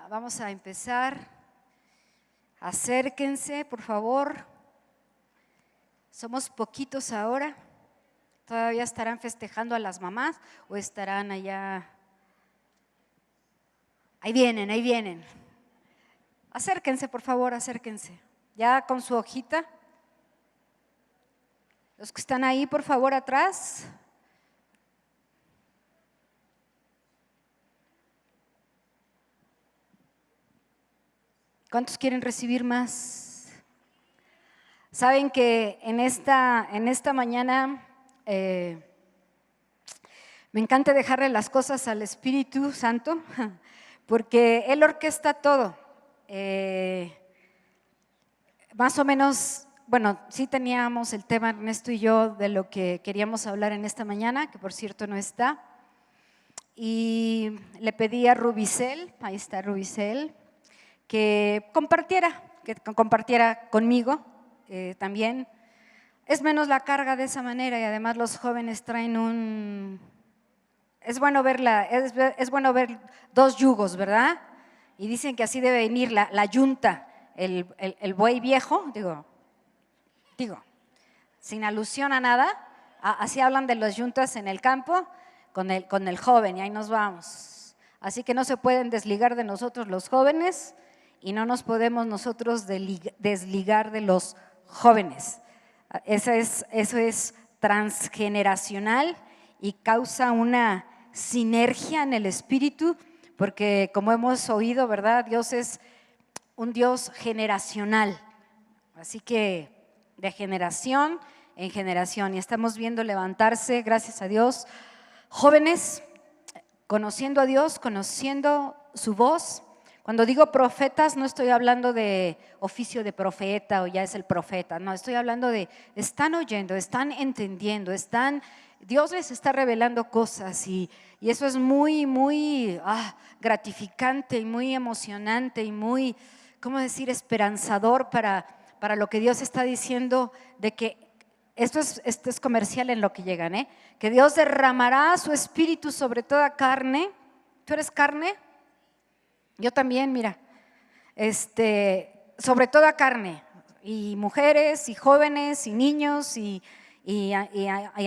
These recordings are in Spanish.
Vamos a empezar. Acérquense, por favor. Somos poquitos ahora. ¿Todavía estarán festejando a las mamás o estarán allá? Ahí vienen, ahí vienen. Acérquense, por favor, acérquense. Ya con su hojita. Los que están ahí, por favor, atrás. ¿Cuántos quieren recibir más? Saben que en esta mañana me encanta dejarle las cosas al Espíritu Santo, porque Él orquesta todo. Más o menos, bueno, sí teníamos el tema Ernesto y yo de lo que queríamos hablar en esta mañana, que por cierto no está. Y le pedí a Rubicel, ahí está Rubicel, que compartiera conmigo también. Es menos la carga de esa manera y además los jóvenes traen es bueno ver dos yugos, ¿verdad? Y dicen que así debe venir la yunta, el buey viejo, digo, sin alusión a nada, así hablan de las yuntas en el campo con el joven y ahí nos vamos. Así que no se pueden desligar de nosotros los jóvenes y no nos podemos nosotros desligar de los jóvenes. Eso es transgeneracional y causa una sinergia en el espíritu, porque como hemos oído, ¿verdad? Dios es un Dios generacional, así que de generación en generación, y estamos viendo levantarse, gracias a Dios, jóvenes conociendo a Dios, conociendo su voz. Cuando digo profetas, no estoy hablando de oficio de profeta o ya es el profeta, no, estoy hablando de están oyendo, están entendiendo, Dios les está revelando cosas y eso es muy, muy gratificante y muy emocionante y muy, ¿cómo decir?, esperanzador para lo que Dios está diciendo de que esto es comercial en lo que llegan, que Dios derramará su espíritu sobre toda carne. ¿Tú eres carne? Yo también, mira, sobre toda carne, y mujeres, y jóvenes, y niños, y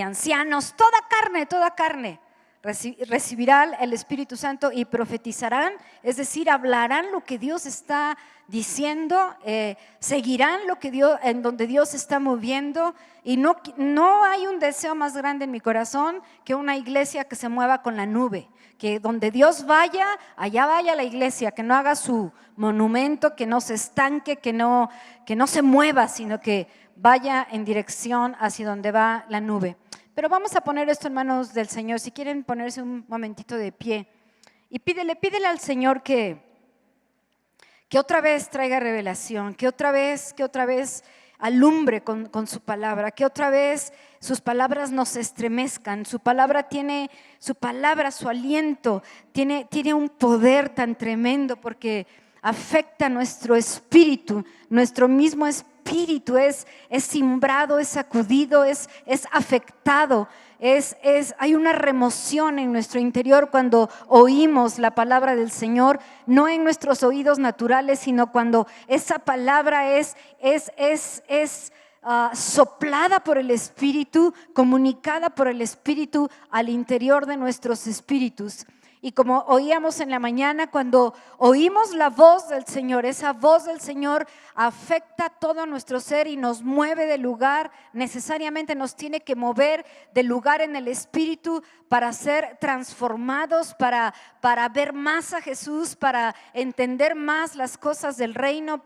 ancianos, toda carne recibirá el Espíritu Santo y profetizarán, es decir, hablarán lo que Dios está diciendo, seguirán en donde Dios está moviendo, y no hay un deseo más grande en mi corazón que una iglesia que se mueva con la nube, que donde Dios vaya, allá vaya la iglesia, que no haga su monumento, que no se estanque, que no se mueva, sino que vaya en dirección hacia donde va la nube. Pero vamos a poner esto en manos del Señor. Si quieren ponerse un momentito de pie y pídele al Señor que otra vez traiga revelación, que otra vez alumbre con su palabra, que otra vez sus palabras nos estremezcan. Su palabra, su aliento tiene un poder tan tremendo porque afecta nuestro espíritu, nuestro mismo espíritu es cimbrado, es sacudido, es afectado, hay una remoción en nuestro interior cuando oímos la palabra del Señor, no en nuestros oídos naturales, sino cuando esa palabra es soplada por el Espíritu, comunicada por el Espíritu al interior de nuestros espíritus. Y como oíamos en la mañana, cuando oímos la voz del Señor, esa voz del Señor afecta todo nuestro ser y nos mueve de lugar, necesariamente nos tiene que mover de lugar en el Espíritu para ser transformados, para ver más a Jesús, para entender más las cosas del reino,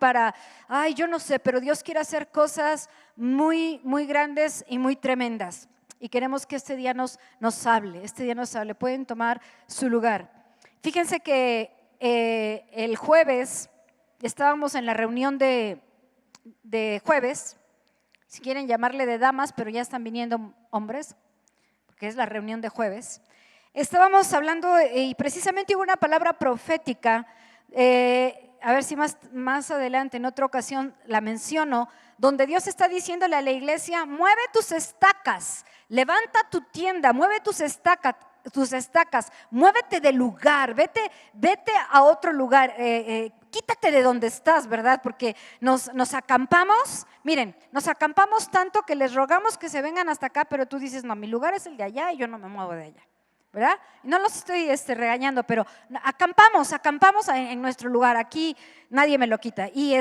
yo no sé, pero Dios quiere hacer cosas muy, muy grandes y muy tremendas. Y queremos que este día nos hable, pueden tomar su lugar. Fíjense que el jueves estábamos en la reunión de jueves, si quieren llamarle de damas, pero ya están viniendo hombres, porque es la reunión de jueves. Estábamos hablando y precisamente hubo una palabra profética, a ver si más adelante en otra ocasión la menciono, donde Dios está diciéndole a la iglesia: mueve tus estacas, levanta tu tienda, mueve tus estacas, muévete del lugar, vete a otro lugar, quítate de donde estás, ¿verdad? Porque nos acampamos, miren, nos acampamos tanto que les rogamos que se vengan hasta acá, pero tú dices: no, mi lugar es el de allá y yo no me muevo de allá, ¿verdad? No los estoy regañando, pero acampamos en nuestro lugar, aquí nadie me lo quita. Y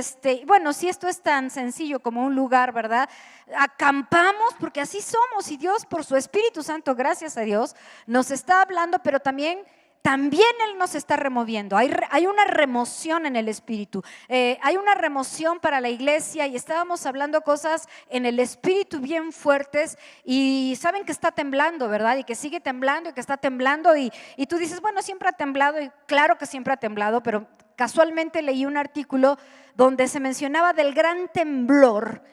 bueno, si esto es tan sencillo como un lugar, ¿verdad? Acampamos porque así somos, y Dios por su Espíritu Santo, gracias a Dios, nos está hablando, pero también Él nos está removiendo. Hay una remoción en el Espíritu, hay una remoción para la iglesia, y estábamos hablando cosas en el Espíritu bien fuertes, y saben que está temblando, ¿verdad? Y que sigue temblando y que está temblando, y tú dices: bueno, siempre ha temblado, y claro que siempre ha temblado, pero casualmente leí un artículo donde se mencionaba del gran temblor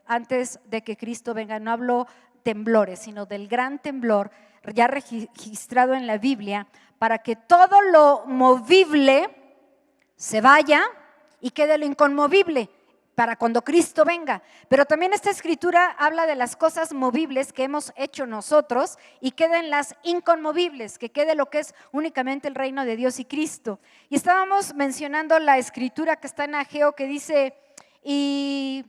antes de que Cristo venga. No habló temblores, sino del gran temblor ya registrado en la Biblia, para que todo lo movible se vaya y quede lo inconmovible para cuando Cristo venga. Pero también esta escritura habla de las cosas movibles que hemos hecho nosotros, y queden las inconmovibles, que quede lo que es únicamente el reino de Dios y Cristo. Y estábamos mencionando la escritura que está en Ageo, que dice: y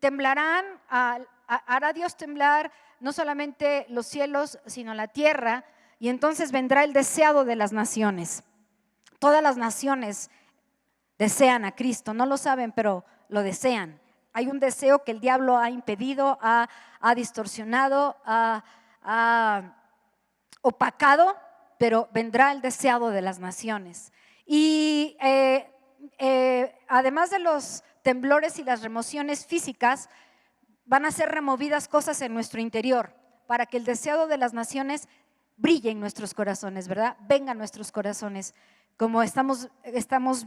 temblarán, hará Dios temblar no solamente los cielos, sino la tierra, y entonces vendrá el deseado de las naciones. Todas las naciones desean a Cristo, no lo saben, pero lo desean. Hay un deseo que el diablo ha impedido, ha distorsionado, ha opacado, pero vendrá el deseado de las naciones. Y además de los temblores y las remociones físicas, van a ser removidas cosas en nuestro interior, para que el deseado de las naciones brille en nuestros corazones, ¿verdad? Venga a nuestros corazones, como estamos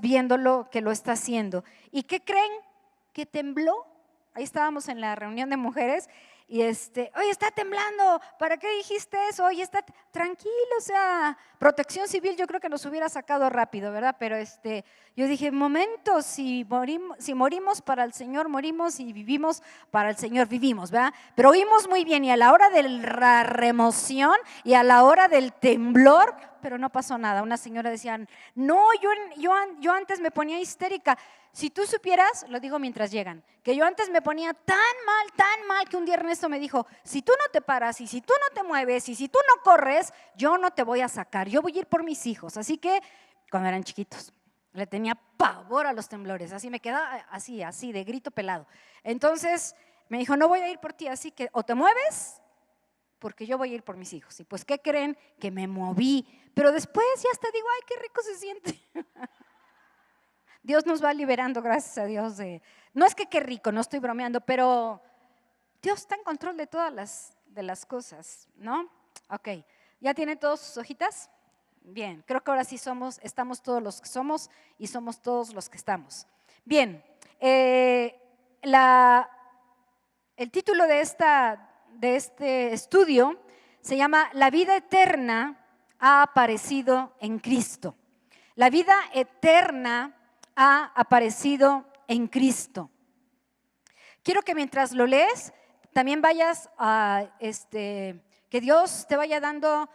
viéndolo que lo está haciendo. ¿Y qué creen? Que tembló. Ahí estábamos en la reunión de mujeres, y oye, está temblando, ¿para qué dijiste eso? Oye, está tranquilo, o sea, Protección Civil yo creo que nos hubiera sacado rápido, ¿verdad? Pero yo dije: momento, si morimos para el Señor morimos, y vivimos para el Señor vivimos, ¿verdad? Pero oímos muy bien, y a la hora de la remoción y a la hora del temblor, pero no pasó nada. Una señora decía: no, yo antes me ponía histérica. Si tú supieras, lo digo mientras llegan, que yo antes me ponía tan mal, que un día Ernesto me dijo: si tú no te paras, y si tú no te mueves, y si tú no corres, yo no te voy a sacar, yo voy a ir por mis hijos. Así que cuando eran chiquitos le tenía pavor a los temblores, así me quedaba así de grito pelado. Entonces me dijo: no voy a ir por ti, así que o te mueves, porque yo voy a ir por mis hijos. Y pues, ¿qué creen? Que me moví, pero después ya hasta digo: ay, qué rico se siente. Dios nos va liberando, gracias a Dios. No es que qué rico, no estoy bromeando, pero Dios está en control de todas las cosas, ¿no? Ok, ¿ya tienen todos sus hojitas? Bien, creo que ahora sí estamos todos los que somos, y somos todos los que estamos. Bien, el título de este estudio se llama: La vida eterna ha aparecido en Cristo. La vida eterna ha aparecido en Cristo. Quiero que mientras lo lees, también vayas a que Dios te vaya dando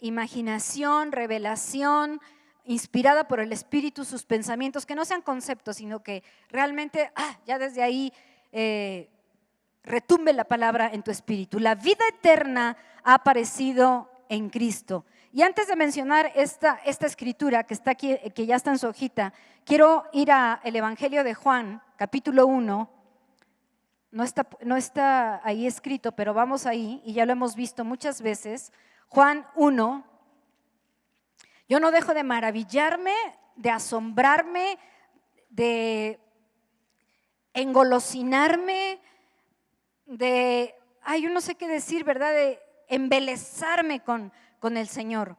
imaginación, revelación, inspirada por el Espíritu, sus pensamientos, que no sean conceptos, sino que realmente ya desde ahí retumbe la palabra en tu espíritu. La vida eterna ha aparecido en Cristo. Y antes de mencionar esta escritura que está aquí, que ya está en su hojita, quiero ir al Evangelio de Juan, capítulo 1. No está ahí escrito, pero vamos ahí, y ya lo hemos visto muchas veces. Juan 1. Yo no dejo de maravillarme, de asombrarme, de engolosinarme, yo no sé qué decir, ¿verdad? De embelezarme con el Señor.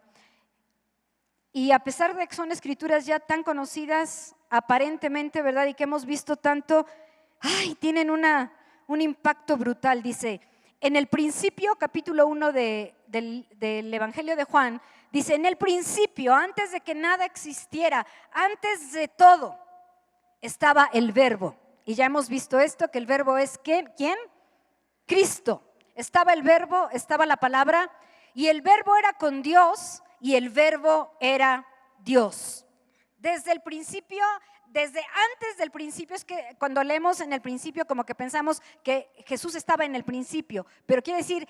Y a pesar de que son escrituras ya tan conocidas aparentemente, ¿verdad? Y que hemos visto tanto, tienen un impacto brutal. Dice: En el principio, capítulo 1 del Evangelio de Juan, dice, en el principio, antes de que nada existiera, antes de todo, estaba el Verbo. Y ya hemos visto esto, que el Verbo es ¿quién? Cristo. Estaba el Verbo, estaba la palabra, y el Verbo era con Dios, y el Verbo era Dios. Desde el principio, desde antes del principio, es que cuando leemos en el principio como que pensamos que Jesús estaba en el principio, pero quiere decir,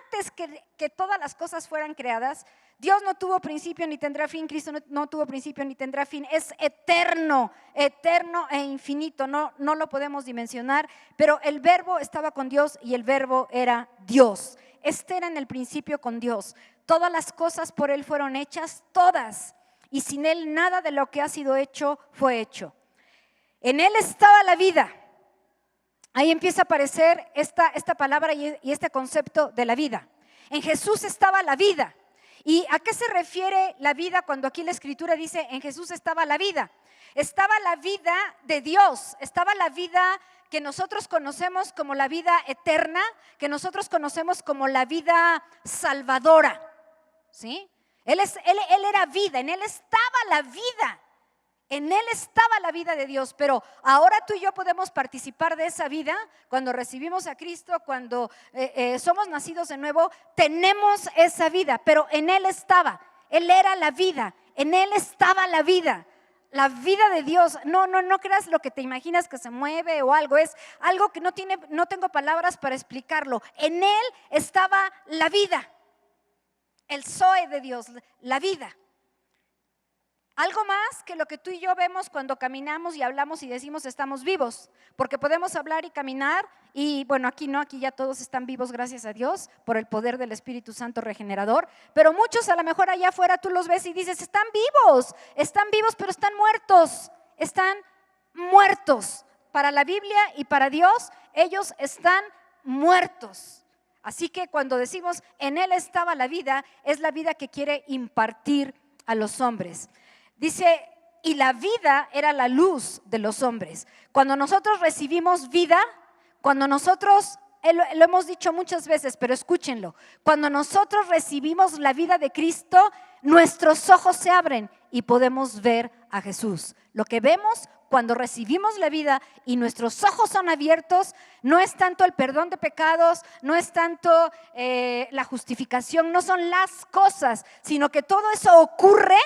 antes que todas las cosas fueran creadas, Dios no tuvo principio ni tendrá fin, Cristo no tuvo principio ni tendrá fin, es eterno, eterno e infinito, no lo podemos dimensionar, pero el Verbo estaba con Dios y el Verbo era Dios. Este era en el principio con Dios, todas las cosas por Él fueron hechas, todas. Y sin Él nada de lo que ha sido hecho fue hecho. En Él estaba la vida. Ahí empieza a aparecer esta palabra y este concepto de la vida. En Jesús estaba la vida. ¿Y a qué se refiere la vida cuando aquí la Escritura dice en Jesús estaba la vida? Estaba la vida de Dios, estaba la vida que nosotros conocemos como la vida eterna, que nosotros conocemos como la vida salvadora, ¿sí? Él era vida, en Él estaba la vida, en Él estaba la vida de Dios, pero ahora tú y yo podemos participar de esa vida cuando recibimos a Cristo, cuando somos nacidos de nuevo, tenemos esa vida, pero en Él estaba, Él era la vida, en Él estaba la vida de Dios. No creas lo que te imaginas que se mueve o algo, es algo que no tengo palabras para explicarlo. En Él estaba la vida. El Zoe de Dios, la vida. Algo más que lo que tú y yo vemos cuando caminamos y hablamos y decimos estamos vivos, porque podemos hablar y caminar y bueno, aquí no, aquí ya todos están vivos, gracias a Dios, por el poder del Espíritu Santo regenerador, pero muchos a lo mejor allá afuera tú los ves y dices están vivos, pero están muertos. Para la Biblia y para Dios, ellos están muertos. Así que cuando decimos en Él estaba la vida, es la vida que quiere impartir a los hombres. Dice, y la vida era la luz de los hombres. Cuando nosotros recibimos vida, cuando nosotros, lo hemos dicho muchas veces, pero escúchenlo, cuando nosotros recibimos la vida de Cristo, nuestros ojos se abren y podemos ver a Jesús. Lo que vemos cuando recibimos la vida y nuestros ojos son abiertos, no es tanto el perdón de pecados, no es tanto la justificación, no son las cosas, sino que todo eso ocurre,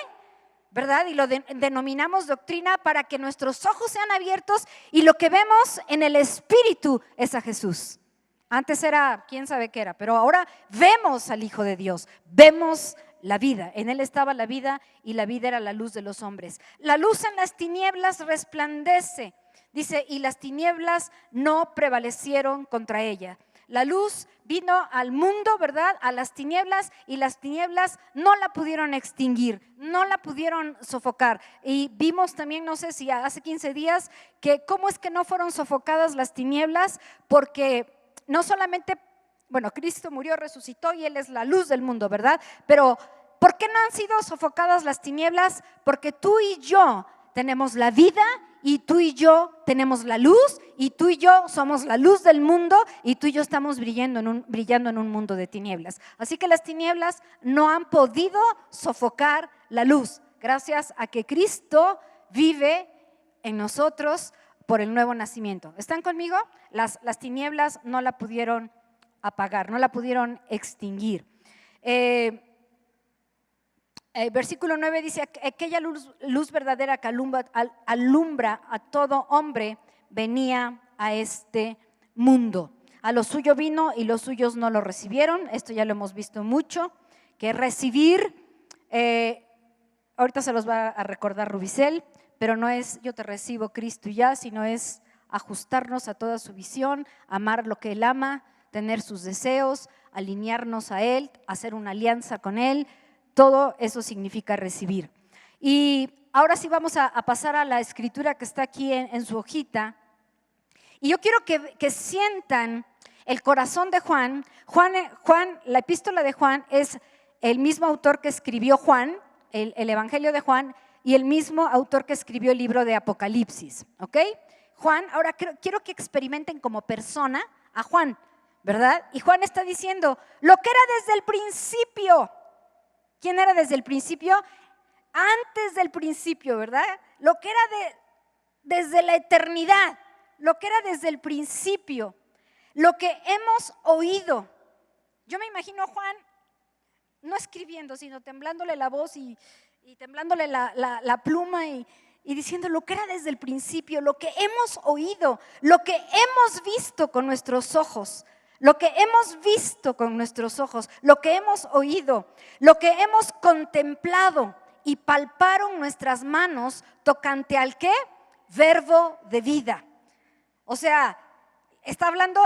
¿verdad? Y lo denominamos doctrina para que nuestros ojos sean abiertos y lo que vemos en el Espíritu es a Jesús. Antes era, quién sabe qué era, pero ahora vemos al Hijo de Dios, vemos la vida, en Él estaba la vida y la vida era la luz de los hombres. La luz en las tinieblas resplandece, dice, y las tinieblas no prevalecieron contra ella. La luz vino al mundo, ¿verdad? A las tinieblas y las tinieblas no la pudieron extinguir, no la pudieron sofocar. Y vimos también, no sé si hace 15 días, que cómo es que no fueron sofocadas las tinieblas, porque no solamente, bueno, Cristo murió, resucitó y Él es la luz del mundo, ¿verdad? Pero ¿por qué no han sido sofocadas las tinieblas? Porque tú y yo tenemos la vida y tú y yo tenemos la luz y tú y yo somos la luz del mundo y tú y yo estamos brillando en un mundo de tinieblas. Así que las tinieblas no han podido sofocar la luz gracias a que Cristo vive en nosotros por el nuevo nacimiento. ¿Están conmigo? Las tinieblas no la pudieron apagar, no la pudieron extinguir. Versículo 9 dice, aquella luz verdadera que alumbra a todo hombre venía a este mundo. A lo suyo vino y los suyos no lo recibieron. Esto ya lo hemos visto mucho, que recibir, ahorita se los va a recordar Rubicel, pero no es yo te recibo Cristo y ya, sino es ajustarnos a toda su visión, amar lo que Él ama, tener sus deseos, alinearnos a Él, hacer una alianza con Él. Todo eso significa recibir. Y ahora sí vamos a pasar a la escritura que está aquí en su hojita. Y yo quiero que sientan el corazón de Juan. Juan, la epístola de Juan es el mismo autor que escribió Juan, el Evangelio de Juan, y el mismo autor que escribió el libro de Apocalipsis. ¿Ok? Juan, ahora quiero que experimenten como persona a Juan. ¿verdad? Y Juan está diciendo, lo que era desde el principio. ¿Quién era desde el principio? Antes del principio, ¿verdad? Lo que era desde la eternidad, lo que era desde el principio, lo que hemos oído. Yo me imagino a Juan no escribiendo, sino temblándole la voz y temblándole la pluma y diciendo lo que era desde el principio, lo que hemos oído, lo que hemos visto con nuestros ojos, lo que hemos visto con nuestros ojos, lo que hemos oído, lo que hemos contemplado y palparon nuestras manos tocante al ¿qué? Verbo de vida. O sea, está hablando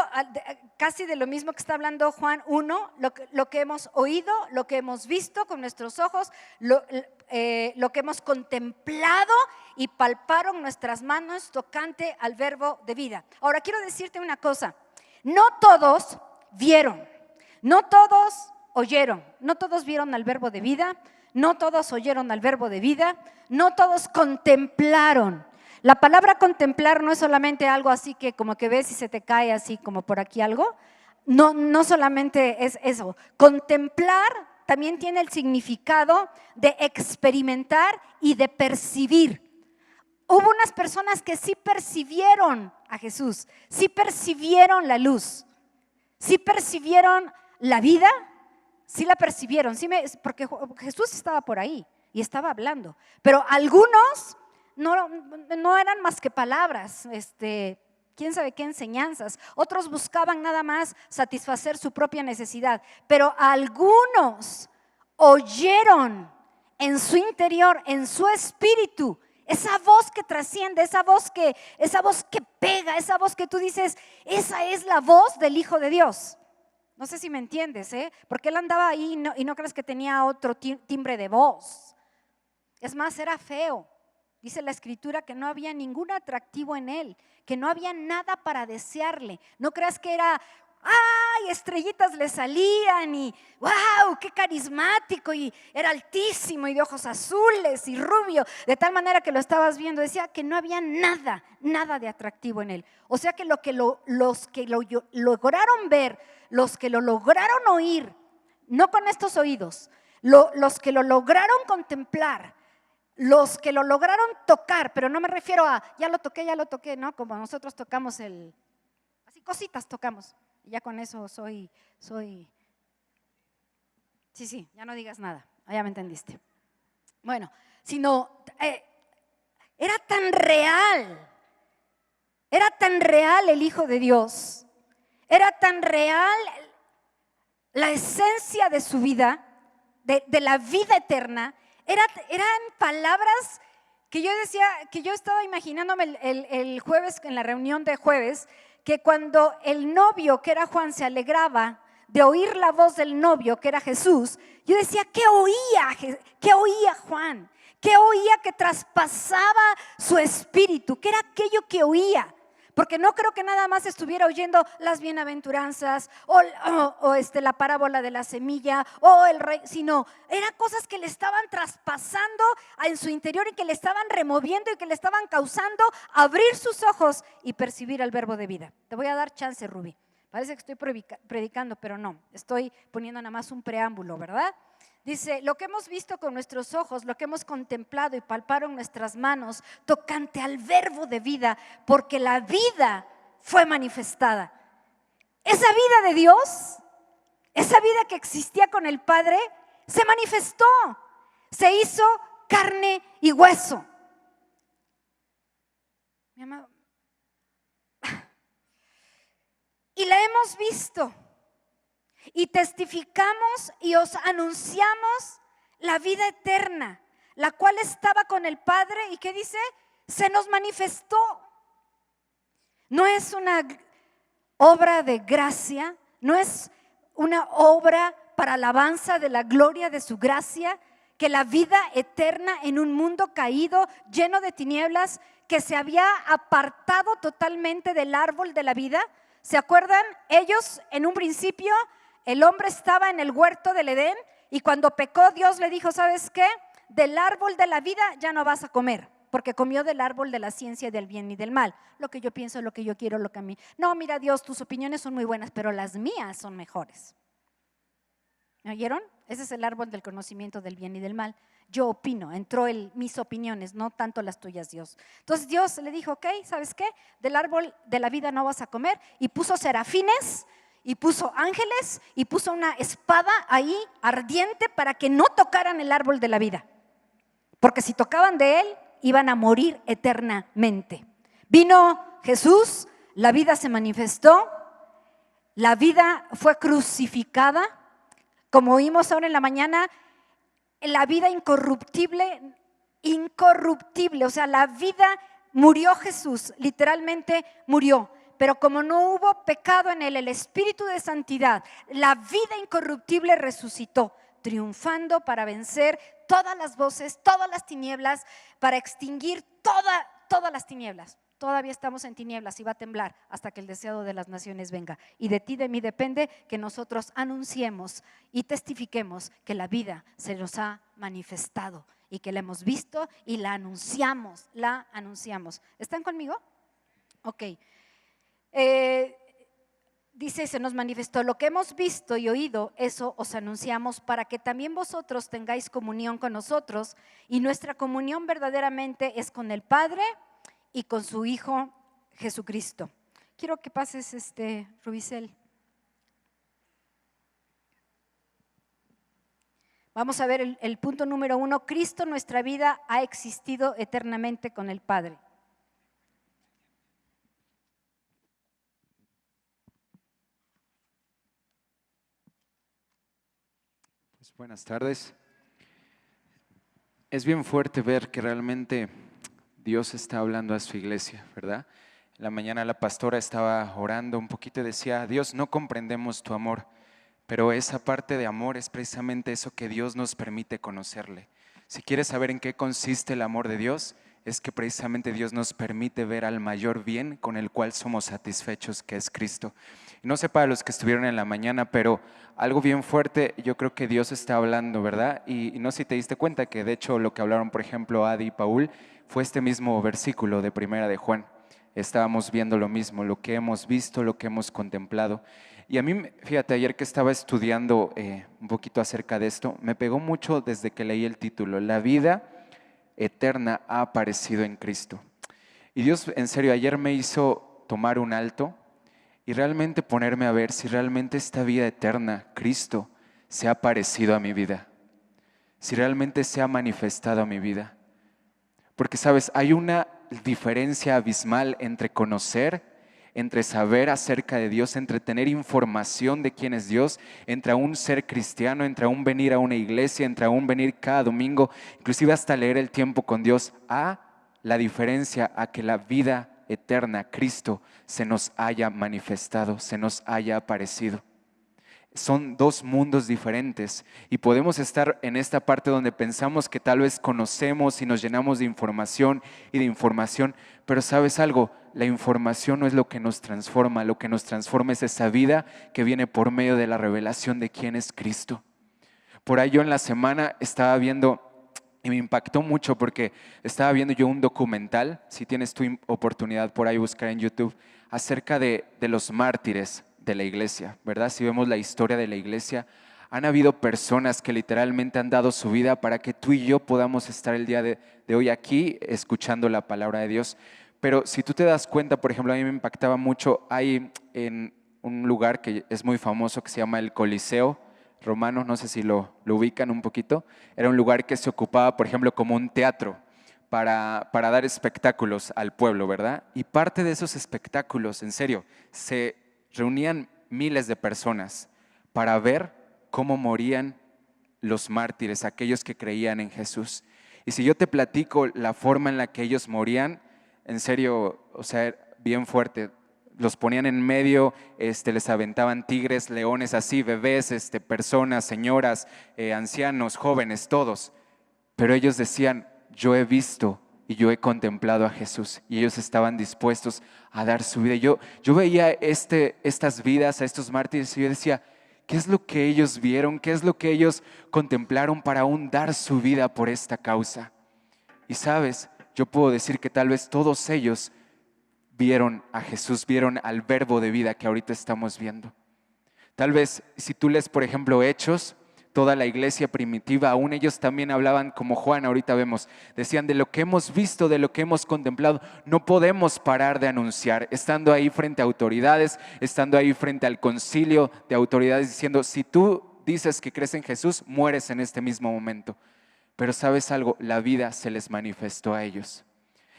casi de lo mismo que está hablando Juan 1, lo que hemos oído, lo que hemos visto con nuestros ojos, lo que hemos contemplado y palparon nuestras manos tocante al verbo de vida. Ahora quiero decirte una cosa, no todos vieron, no todos oyeron, no todos vieron al verbo de vida, no todos oyeron al verbo de vida, no todos contemplaron. La palabra contemplar no es solamente algo así que como que ves y se te cae así como por aquí algo. No solamente es eso. Contemplar también tiene el significado de experimentar y de percibir. Hubo unas personas que sí percibieron a Jesús, sí percibieron la luz, sí percibieron la vida, sí la percibieron, porque Jesús estaba por ahí y estaba hablando. Pero algunos no eran más que palabras, quién sabe qué enseñanzas. Otros buscaban nada más satisfacer su propia necesidad, pero algunos oyeron en su interior, en su espíritu, esa voz que trasciende, esa voz que pega, esa voz que tú dices, esa es la voz del Hijo de Dios. No sé si me entiendes, porque él andaba ahí y no crees que tenía otro timbre de voz. Es más, era feo. Dice la Escritura que no había ningún atractivo en él, que no había nada para desearle. No creas que era, ¡ay! Estrellitas le salían y ¡wow! ¡Qué carismático! Y era altísimo y de ojos azules y rubio, de tal manera que lo estabas viendo. Decía que no había nada de atractivo en él. O sea que los que lo lograron ver, los que lo lograron oír, no con estos oídos, los que lo lograron contemplar, los que lo lograron tocar, pero no me refiero a ya lo toqué, ¿no? Como nosotros tocamos así cositas tocamos. Y ya con eso soy. Sí, ya no digas nada, ya me entendiste. Bueno, sino era tan real el Hijo de Dios, era tan real la esencia de su vida, de la vida eterna. Eran palabras que yo decía, que yo estaba imaginándome el jueves, en la reunión de jueves, que cuando el novio, que era Juan, se alegraba de oír la voz del novio, que era Jesús, yo decía, ¿qué oía Juan? ¿Qué oía que traspasaba su espíritu? ¿Qué era aquello que oía? Porque no creo que nada más estuviera oyendo las bienaventuranzas o la parábola de la semilla o el rey, sino eran cosas que le estaban traspasando en su interior y que le estaban removiendo y que le estaban causando abrir sus ojos y percibir el verbo de vida. Te voy a dar chance, Rubí. Parece que estoy predicando, pero no, estoy poniendo nada más un preámbulo, ¿verdad? Dice, lo que hemos visto con nuestros ojos, lo que hemos contemplado y palparon nuestras manos, tocante al verbo de vida, porque la vida fue manifestada. Esa vida de Dios, esa vida que existía con el Padre, se manifestó, se hizo carne y hueso. Mi amado. Y la hemos visto. Y testificamos y os anunciamos la vida eterna, la cual estaba con el Padre y ¿qué dice? Se nos manifestó. No es una obra de gracia, no es una obra para alabanza de la gloria de su gracia, que la vida eterna en un mundo caído, lleno de tinieblas, que se había apartado totalmente del árbol de la vida. ¿Se acuerdan? Ellos en un principio, el hombre estaba en el huerto del Edén y cuando pecó Dios le dijo, ¿sabes qué? Del árbol de la vida ya no vas a comer. porque comió del árbol de la ciencia del bien y del mal. Lo que yo pienso, lo que yo quiero, lo que a mí. No, mira Dios, tus opiniones son muy buenas, pero las mías son mejores. ¿Me oyeron? Ese es el árbol del conocimiento del bien y del mal. Yo opino, entró mis opiniones, no tanto las tuyas, Dios. Entonces Dios le dijo, ok, ¿sabes qué? Del árbol de la vida no vas a comer. Y puso serafines, y puso ángeles, y puso una espada ahí ardiente para que no tocaran el árbol de la vida. Porque si tocaban de él, iban a morir eternamente. Vino Jesús, la vida se manifestó, la vida fue crucificada. Como oímos ahora en la mañana, la vida incorruptible, o sea, la vida murió Jesús, literalmente murió. Pero como no hubo pecado en él, el Espíritu de santidad, la vida incorruptible resucitó, triunfando para vencer todas las voces, todas las tinieblas, para extinguir todas las tinieblas. Todavía estamos en tinieblas y va a temblar hasta que el deseado de las naciones venga. Y de ti, de mí depende que nosotros anunciemos y testifiquemos que la vida se nos ha manifestado y que la hemos visto y la anunciamos. ¿Están conmigo? Ok. Dice, se nos manifestó lo que hemos visto y oído, eso os anunciamos para que también vosotros tengáis comunión con nosotros, y nuestra comunión verdaderamente es con el Padre y con su Hijo Jesucristo. Quiero que pases, Rubicel. Vamos a ver el punto número 1. Cristo, nuestra vida, ha existido eternamente con el Padre. Pues buenas tardes. Es bien fuerte ver que realmente Dios está hablando a su iglesia, ¿verdad? En la mañana la pastora estaba orando un poquito y decía, Dios, no comprendemos tu amor, pero esa parte de amor es precisamente eso que Dios nos permite conocerle. Si quieres saber en qué consiste el amor de Dios, es que precisamente Dios nos permite ver al mayor bien con el cual somos satisfechos, que es Cristo. No sé para los que estuvieron en la mañana, pero algo bien fuerte, yo creo que Dios está hablando, ¿verdad? Y no sé si te diste cuenta que de hecho lo que hablaron, por ejemplo, Adi y Paul, fue este mismo versículo de Primera de Juan. Estábamos viendo lo mismo, lo que hemos visto, lo que hemos contemplado. Y a mí, fíjate, ayer que estaba estudiando un poquito acerca de esto, me pegó mucho desde que leí el título, La vida eterna ha aparecido en Cristo. Y Dios, en serio, ayer me hizo tomar un alto y realmente ponerme a ver si realmente esta vida eterna, Cristo, se ha parecido a mi vida, si realmente se ha manifestado a mi vida. Porque, ¿sabes? Hay una diferencia abismal entre conocer, entre saber acerca de Dios, entre tener información de quién es Dios, entre aún ser cristiano, entre aún venir a una iglesia, entre aún venir cada domingo, inclusive hasta leer el tiempo con Dios, a la diferencia a que la vida eterna, Cristo, se nos haya manifestado, se nos haya aparecido. Son dos mundos diferentes y podemos estar en esta parte donde pensamos que tal vez conocemos y nos llenamos de información, pero ¿sabes algo? La información no es lo que nos transforma, lo que nos transforma es esa vida que viene por medio de la revelación de quién es Cristo. Por ahí yo en la semana estaba viendo y me impactó mucho porque estaba viendo yo un documental, si tienes tu oportunidad por ahí buscar en YouTube, acerca de los mártires de la iglesia, ¿verdad? Si vemos la historia de la iglesia, han habido personas que literalmente han dado su vida para que tú y yo podamos estar el día de hoy aquí escuchando la palabra de Dios. Pero si tú te das cuenta, por ejemplo, a mí me impactaba mucho, hay en un lugar que es muy famoso que se llama el Coliseo Romano, no sé si lo ubican un poquito, era un lugar que se ocupaba, por ejemplo, como un teatro para dar espectáculos al pueblo, ¿verdad? Y parte de esos espectáculos, en serio, se reunían miles de personas para ver cómo morían los mártires, aquellos que creían en Jesús. Y si yo te platico la forma en la que ellos morían, en serio, o sea, bien fuerte. Los ponían en medio, les aventaban tigres, leones, así, bebés, personas, señoras, ancianos, jóvenes, todos. Pero ellos decían, yo he visto y yo he contemplado a Jesús, y ellos estaban dispuestos a dar su vida. Yo veía estas vidas, a estos mártires, y yo decía, ¿qué es lo que ellos vieron? ¿Qué es lo que ellos contemplaron para aún dar su vida por esta causa? Y sabes, yo puedo decir que tal vez todos ellos vieron a Jesús, vieron al verbo de vida que ahorita estamos viendo. Tal vez si tú lees, por ejemplo, Hechos, toda la iglesia primitiva, aún ellos también hablaban como Juan, ahorita vemos, decían de lo que hemos visto, de lo que hemos contemplado, no podemos parar de anunciar, estando ahí frente a autoridades, estando ahí frente al concilio de autoridades, diciendo, si tú dices que crees en Jesús, mueres en este mismo momento. Pero ¿sabes algo? La vida se les manifestó a ellos.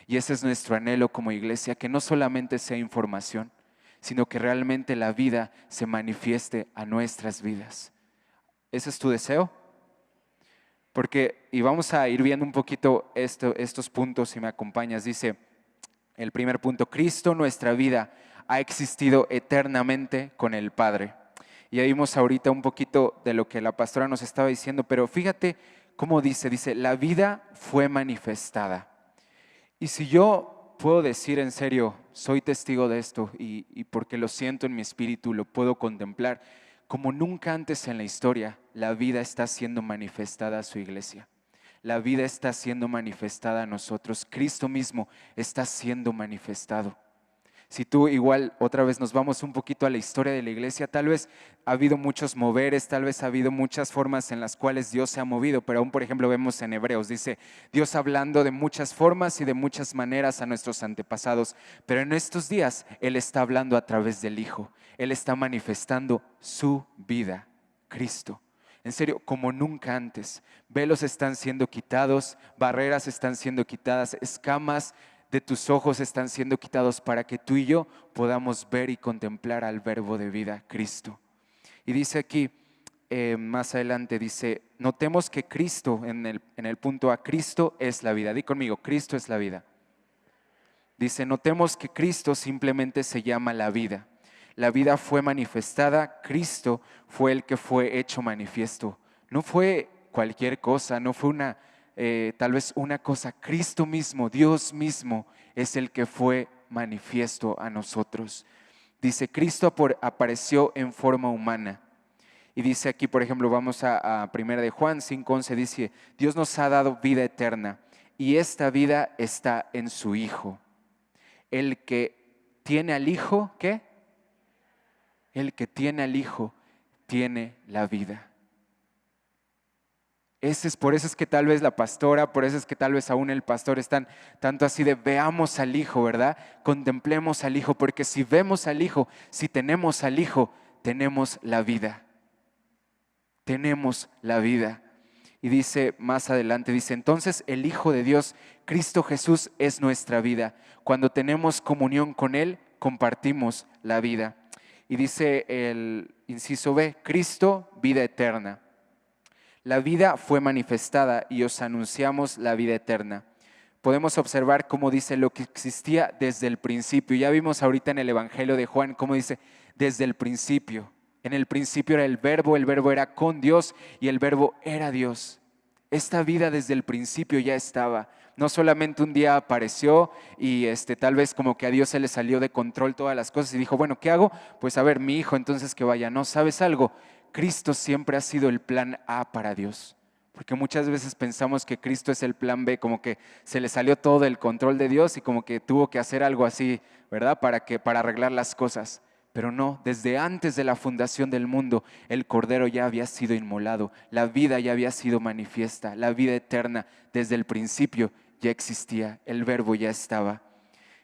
Y ese es nuestro anhelo como iglesia, que no solamente sea información, sino que realmente la vida se manifieste a nuestras vidas. ¿Ese es tu deseo? Porque, y vamos a ir viendo un poquito estos puntos, si me acompañas. Dice el primer punto, Cristo, nuestra vida, ha existido eternamente con el Padre. Y ya vimos ahorita un poquito de lo que la pastora nos estaba diciendo, pero fíjate cómo dice, la vida fue manifestada. Y si yo puedo decir en serio, soy testigo de esto y porque lo siento en mi espíritu, lo puedo contemplar, como nunca antes en la historia, la vida está siendo manifestada a su iglesia. La vida está siendo manifestada a nosotros. Cristo mismo está siendo manifestado. Si tú igual otra vez nos vamos un poquito a la historia de la iglesia, tal vez ha habido muchos moveres, tal vez ha habido muchas formas en las cuales Dios se ha movido, pero aún por ejemplo vemos en Hebreos, dice Dios hablando de muchas formas y de muchas maneras a nuestros antepasados, pero en estos días Él está hablando a través del Hijo, Él está manifestando su vida, Cristo. En serio, como nunca antes, velos están siendo quitados, barreras están siendo quitadas, escamas de tus ojos están siendo quitados para que tú y yo podamos ver y contemplar al verbo de vida, Cristo. Y dice aquí, más adelante, dice, notemos que Cristo, en el punto A, Cristo es la vida. Di conmigo, Cristo es la vida. Dice, notemos que Cristo simplemente se llama la vida. La vida fue manifestada, Cristo fue el que fue hecho manifiesto. No fue cualquier cosa, no fue tal vez una cosa, Cristo mismo, Dios mismo es el que fue manifiesto a nosotros. Dice, Cristo apareció en forma humana. Y dice aquí, por ejemplo, vamos a 1 de Juan 5:11, dice, Dios nos ha dado vida eterna y esta vida está en su Hijo. El que tiene al Hijo, ¿qué? El que tiene al Hijo tiene la vida. Por eso es que tal vez la pastora, por eso es que tal vez aún el pastor están tanto así de veamos al Hijo, ¿verdad? Contemplemos al Hijo, porque si vemos al Hijo, si tenemos al Hijo, tenemos la vida. Tenemos la vida. Y dice más adelante, dice, entonces el Hijo de Dios, Cristo Jesús, es nuestra vida. Cuando tenemos comunión con Él, compartimos la vida. Y dice el inciso B, Cristo, vida eterna. La vida fue manifestada y os anunciamos la vida eterna. Podemos observar cómo dice lo que existía desde el principio. Ya vimos ahorita en el Evangelio de Juan cómo dice desde el principio. En el principio era el verbo era con Dios y el verbo era Dios. Esta vida desde el principio ya estaba. No solamente un día apareció y tal vez como que a Dios se le salió de control todas las cosas y dijo, bueno, ¿qué hago? Pues a ver, mi hijo entonces que vaya. No, ¿sabes algo? Cristo siempre ha sido el plan A para Dios. Porque muchas veces pensamos que Cristo es el plan B, como que se le salió todo del control de Dios y como que tuvo que hacer algo así, ¿verdad? Para arreglar las cosas. Pero no, desde antes de la fundación del mundo, el Cordero ya había sido inmolado, la vida ya había sido manifiesta, la vida eterna desde el principio ya existía, el Verbo ya estaba.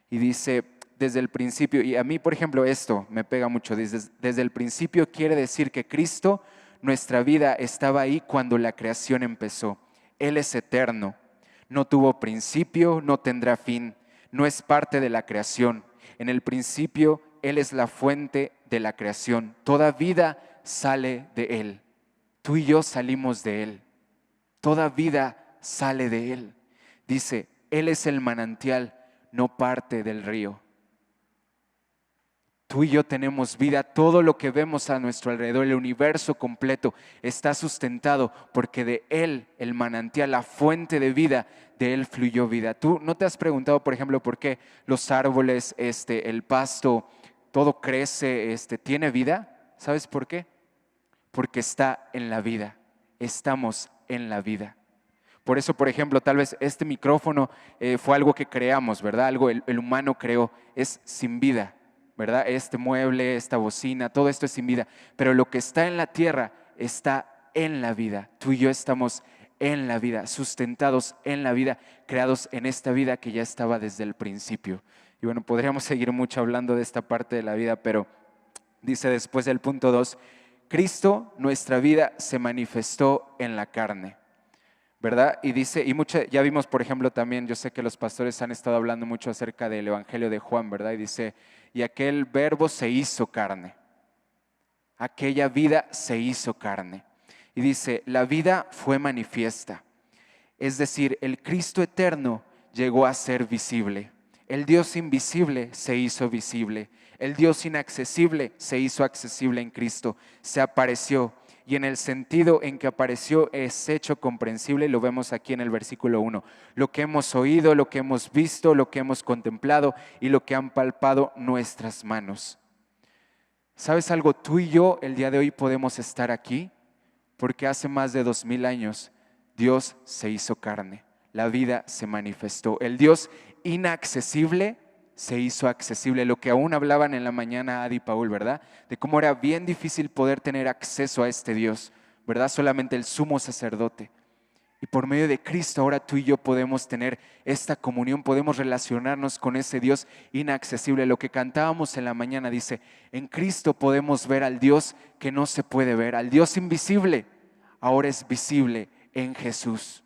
Y dice, desde el principio, y a mí, por ejemplo, esto me pega mucho, desde el principio quiere decir que Cristo, nuestra vida, estaba ahí cuando la creación empezó. Él es eterno, no tuvo principio, no tendrá fin, no es parte de la creación. En el principio, Él es la fuente de la creación. Toda vida sale de Él. Tú y yo salimos de Él. Toda vida sale de Él. Dice, Él es el manantial, no parte del río. Tú y yo tenemos vida, todo lo que vemos a nuestro alrededor, el universo completo está sustentado porque de Él, el manantial, la fuente de vida, de Él fluyó vida. ¿Tú no te has preguntado, por ejemplo, por qué los árboles, el pasto, todo crece, tiene vida? ¿Sabes por qué? Porque está en la vida, estamos en la vida. Por eso, por ejemplo, tal vez este micrófono fue algo que creamos, ¿verdad? Algo el humano creó, es sin vida, ¿verdad? Este mueble, esta bocina, todo esto es sin vida. Pero lo que está en la tierra está en la vida. Tú y yo estamos en la vida, sustentados en la vida, creados en esta vida que ya estaba desde el principio. Y bueno, podríamos seguir mucho hablando de esta parte de la vida, pero dice después del punto 2, Cristo, nuestra vida, se manifestó en la carne, ¿verdad? Y dice, ya vimos, por ejemplo, también, yo sé que los pastores han estado hablando mucho acerca del Evangelio de Juan, ¿verdad? Y dice, y aquel verbo se hizo carne, aquella vida se hizo carne. Y dice, la vida fue manifiesta, es decir, el Cristo eterno llegó a ser visible. El Dios invisible se hizo visible. El Dios inaccesible se hizo accesible en Cristo. Se apareció. Y en el sentido en que apareció es hecho comprensible, lo vemos aquí en el versículo 1. Lo que hemos oído, lo que hemos visto, lo que hemos contemplado y lo que han palpado nuestras manos. ¿Sabes algo? Tú y yo el día de hoy podemos estar aquí porque hace más de 2000 años Dios se hizo carne. La vida se manifestó. El Dios inaccesible se hizo accesible. Lo que aún hablaban en la mañana Adi y Paul, ¿verdad? De cómo era bien difícil poder tener acceso a este Dios, ¿verdad? Solamente el sumo sacerdote. Y por medio de Cristo ahora tú y yo podemos tener esta comunión, podemos relacionarnos con ese Dios inaccesible. Lo que cantábamos en la mañana dice, en Cristo podemos ver al Dios que no se puede ver, al Dios invisible, ahora es visible en Jesús.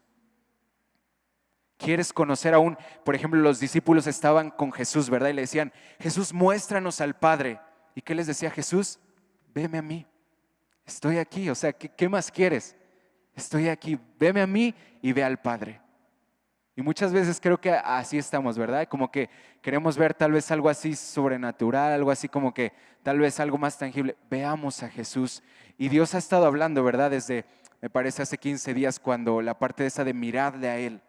¿Quieres conocer aún? Por ejemplo, los discípulos estaban con Jesús, ¿verdad? Y le decían, Jesús, muéstranos al Padre. ¿Y qué les decía Jesús? Veme a mí, estoy aquí. O sea, ¿qué más quieres? Estoy aquí, veme a mí y ve al Padre. Y muchas veces creo que así estamos, ¿verdad? Como que queremos ver tal vez algo así sobrenatural, algo así como que tal vez algo más tangible. Veamos a Jesús. Y Dios ha estado hablando, ¿verdad? Desde, me parece, hace 15 días cuando la parte esa de mirarle a Él.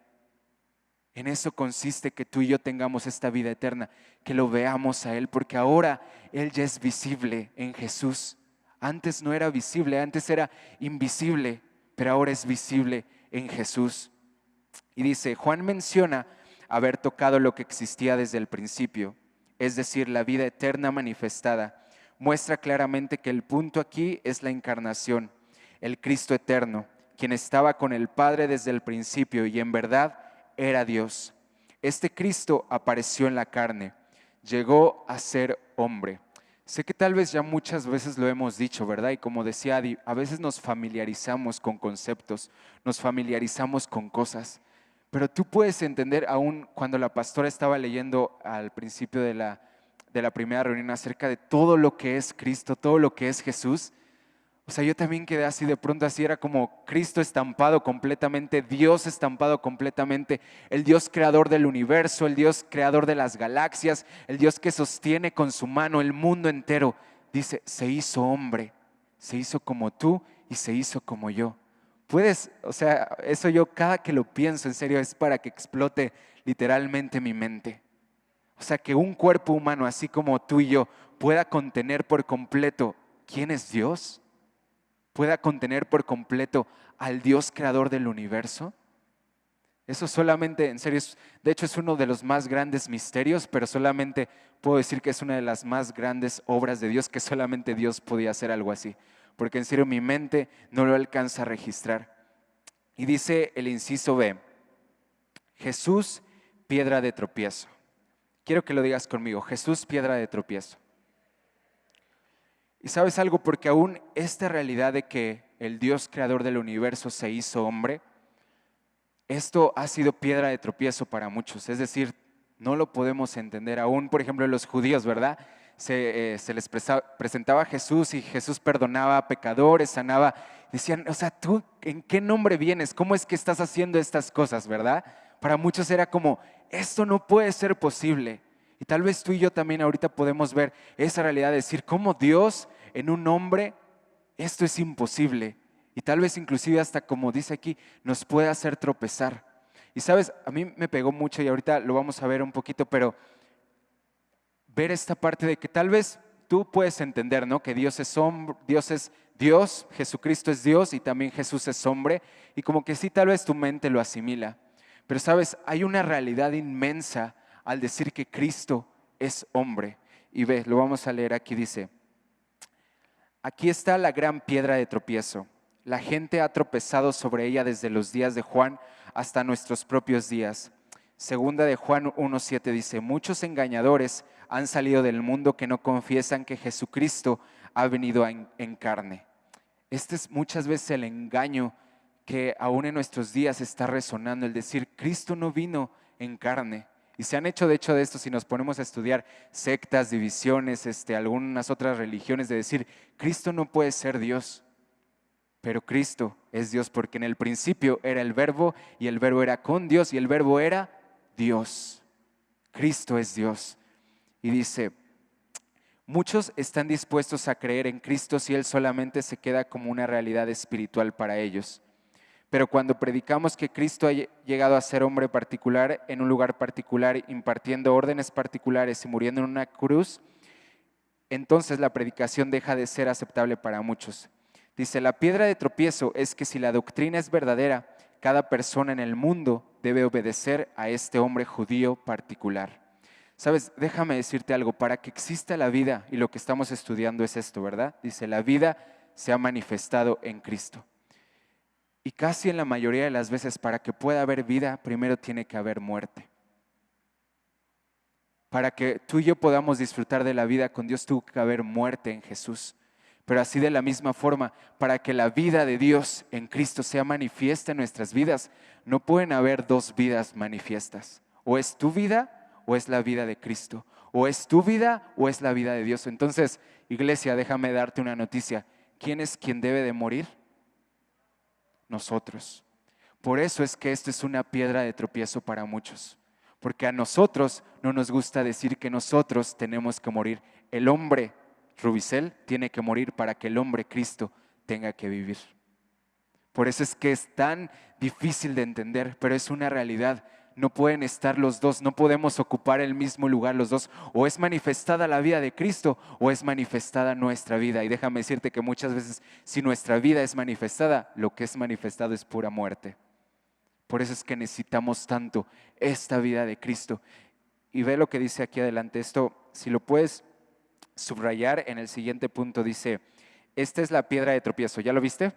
En eso consiste que tú y yo tengamos esta vida eterna, que lo veamos a Él, porque ahora Él ya es visible en Jesús. Antes no era visible, antes era invisible, pero ahora es visible en Jesús. Y dice, Juan menciona haber tocado lo que existía desde el principio, es decir, la vida eterna manifestada. Muestra claramente que el punto aquí es la encarnación, el Cristo eterno, quien estaba con el Padre desde el principio y en verdad era Dios. Este Cristo apareció en la carne, llegó a ser hombre. Sé que tal vez ya muchas veces lo hemos dicho, ¿verdad? Y como decía Adi, a veces nos familiarizamos con conceptos, nos familiarizamos con cosas, pero tú puedes entender aún cuando la pastora estaba leyendo al principio de la primera reunión acerca de todo lo que es Cristo, todo lo que es Jesús. O sea, yo también quedé así, de pronto así era como Cristo estampado completamente, Dios estampado completamente, el Dios creador del universo, el Dios creador de las galaxias, el Dios que sostiene con su mano el mundo entero. Dice, se hizo hombre, se hizo como tú y se hizo como yo. Puedes, o sea, eso yo cada que lo pienso en serio es para que explote literalmente mi mente. O sea, que un cuerpo humano así como tú y yo pueda contener por completo quién es Dios, pueda contener por completo al Dios creador del universo. Eso solamente, en serio, de hecho es uno de los más grandes misterios, pero solamente puedo decir que es una de las más grandes obras de Dios, que solamente Dios podía hacer algo así, porque en serio mi mente no lo alcanza a registrar. Y dice el inciso B, Jesús, piedra de tropiezo. Quiero que lo digas conmigo, Jesús, piedra de tropiezo. Y sabes algo, porque aún esta realidad de que el Dios creador del universo se hizo hombre, esto ha sido piedra de tropiezo para muchos, es decir, no lo podemos entender. Aún, por ejemplo, los judíos, ¿verdad? Se les presentaba a Jesús y Jesús perdonaba a pecadores, sanaba. Decían, o sea, ¿tú en qué nombre vienes? ¿Cómo es que estás haciendo estas cosas, verdad? Para muchos era como, esto no puede ser posible. Y tal vez tú y yo también ahorita podemos ver esa realidad de decir, ¿cómo Dios en un hombre, esto es imposible? Y tal vez inclusive hasta como dice aquí, nos puede hacer tropezar. Y sabes, a mí me pegó mucho y ahorita lo vamos a ver un poquito, pero ver esta parte de que tal vez tú puedes entender, ¿no? Que Dios es hombre, Dios es Dios, Jesucristo es Dios y también Jesús es hombre. Y como que sí, tal vez tu mente lo asimila. Pero sabes, hay una realidad inmensa al decir que Cristo es hombre. Y ve, lo vamos a leer aquí, dice: aquí está la gran piedra de tropiezo. La gente ha tropezado sobre ella desde los días de Juan hasta nuestros propios días. Segunda de Juan 1:7 dice: muchos engañadores han salido del mundo que no confiesan que Jesucristo ha venido en carne. Este es muchas veces el engaño que aún en nuestros días está resonando, el decir, Cristo no vino en carne. Y se han hecho, de hecho, de esto, si nos ponemos a estudiar sectas, divisiones, algunas otras religiones, de decir, Cristo no puede ser Dios, pero Cristo es Dios, porque en el principio era el Verbo, y el Verbo era con Dios, y el Verbo era Dios. Cristo es Dios. Y dice, muchos están dispuestos a creer en Cristo si Él solamente se queda como una realidad espiritual para ellos. Pero cuando predicamos que Cristo ha llegado a ser hombre particular en un lugar particular, impartiendo órdenes particulares y muriendo en una cruz, entonces la predicación deja de ser aceptable para muchos. Dice, la piedra de tropiezo es que si la doctrina es verdadera, cada persona en el mundo debe obedecer a este hombre judío particular. Sabes, déjame decirte algo, para que exista la vida, y lo que estamos estudiando es esto, ¿verdad? Dice, la vida se ha manifestado en Cristo. Y casi en la mayoría de las veces, para que pueda haber vida, primero tiene que haber muerte. Para que tú y yo podamos disfrutar de la vida con Dios, tuvo que haber muerte en Jesús. Pero así de la misma forma, para que la vida de Dios en Cristo sea manifiesta en nuestras vidas, no pueden haber dos vidas manifiestas. O es tu vida o es la vida de Cristo. O es tu vida o es la vida de Dios. Entonces, iglesia, déjame darte una noticia. ¿Quién es quien debe de morir? Nosotros. Por eso es que esto es una piedra de tropiezo para muchos. Porque a nosotros no nos gusta decir que nosotros tenemos que morir. El hombre Rubicel tiene que morir para que el hombre Cristo tenga que vivir. Por eso es que es tan difícil de entender, pero es una realidad. No pueden estar los dos, no podemos ocupar el mismo lugar los dos. O es manifestada la vida de Cristo o es manifestada nuestra vida. Y déjame decirte que muchas veces si nuestra vida es manifestada, lo que es manifestado es pura muerte. Por eso es que necesitamos tanto esta vida de Cristo. Y ve lo que dice aquí adelante. Esto, si lo puedes subrayar en el siguiente punto, dice, esta es la piedra de tropiezo. ¿Ya lo viste?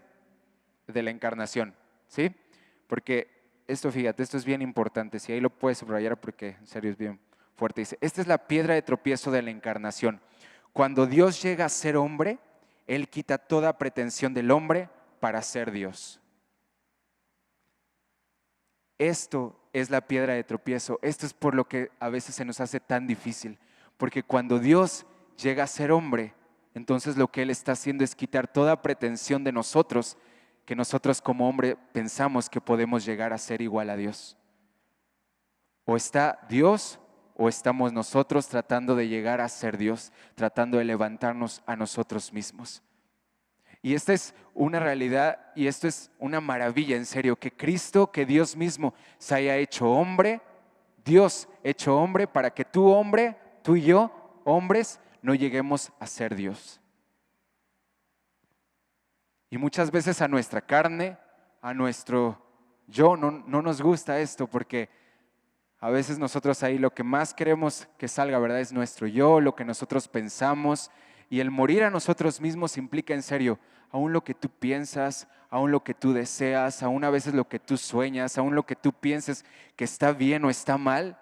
De la encarnación, ¿sí? Porque esto, fíjate, esto es bien importante. Si ahí lo puedes subrayar porque en serio es bien fuerte. Dice, esta es la piedra de tropiezo de la encarnación. Cuando Dios llega a ser hombre, Él quita toda pretensión del hombre para ser Dios. Esto es la piedra de tropiezo. Esto es por lo que a veces se nos hace tan difícil. Porque cuando Dios llega a ser hombre, entonces lo que Él está haciendo es quitar toda pretensión de nosotros, que nosotros como hombre pensamos que podemos llegar a ser igual a Dios. O está Dios o estamos nosotros tratando de llegar a ser Dios, tratando de levantarnos a nosotros mismos. Y esta es una realidad y esto es una maravilla, en serio, que Cristo, que Dios mismo se haya hecho hombre, Dios hecho hombre, para que tú hombre, tú y yo, hombres, no lleguemos a ser Dios. Y muchas veces a nuestra carne, a nuestro yo, no nos gusta esto porque a veces nosotros ahí lo que más queremos que salga, ¿verdad? Es nuestro yo, lo que nosotros pensamos. Y el morir a nosotros mismos implica en serio, aún lo que tú piensas, aún lo que tú deseas, aún a veces lo que tú sueñas, aún lo que tú pienses que está bien o está mal.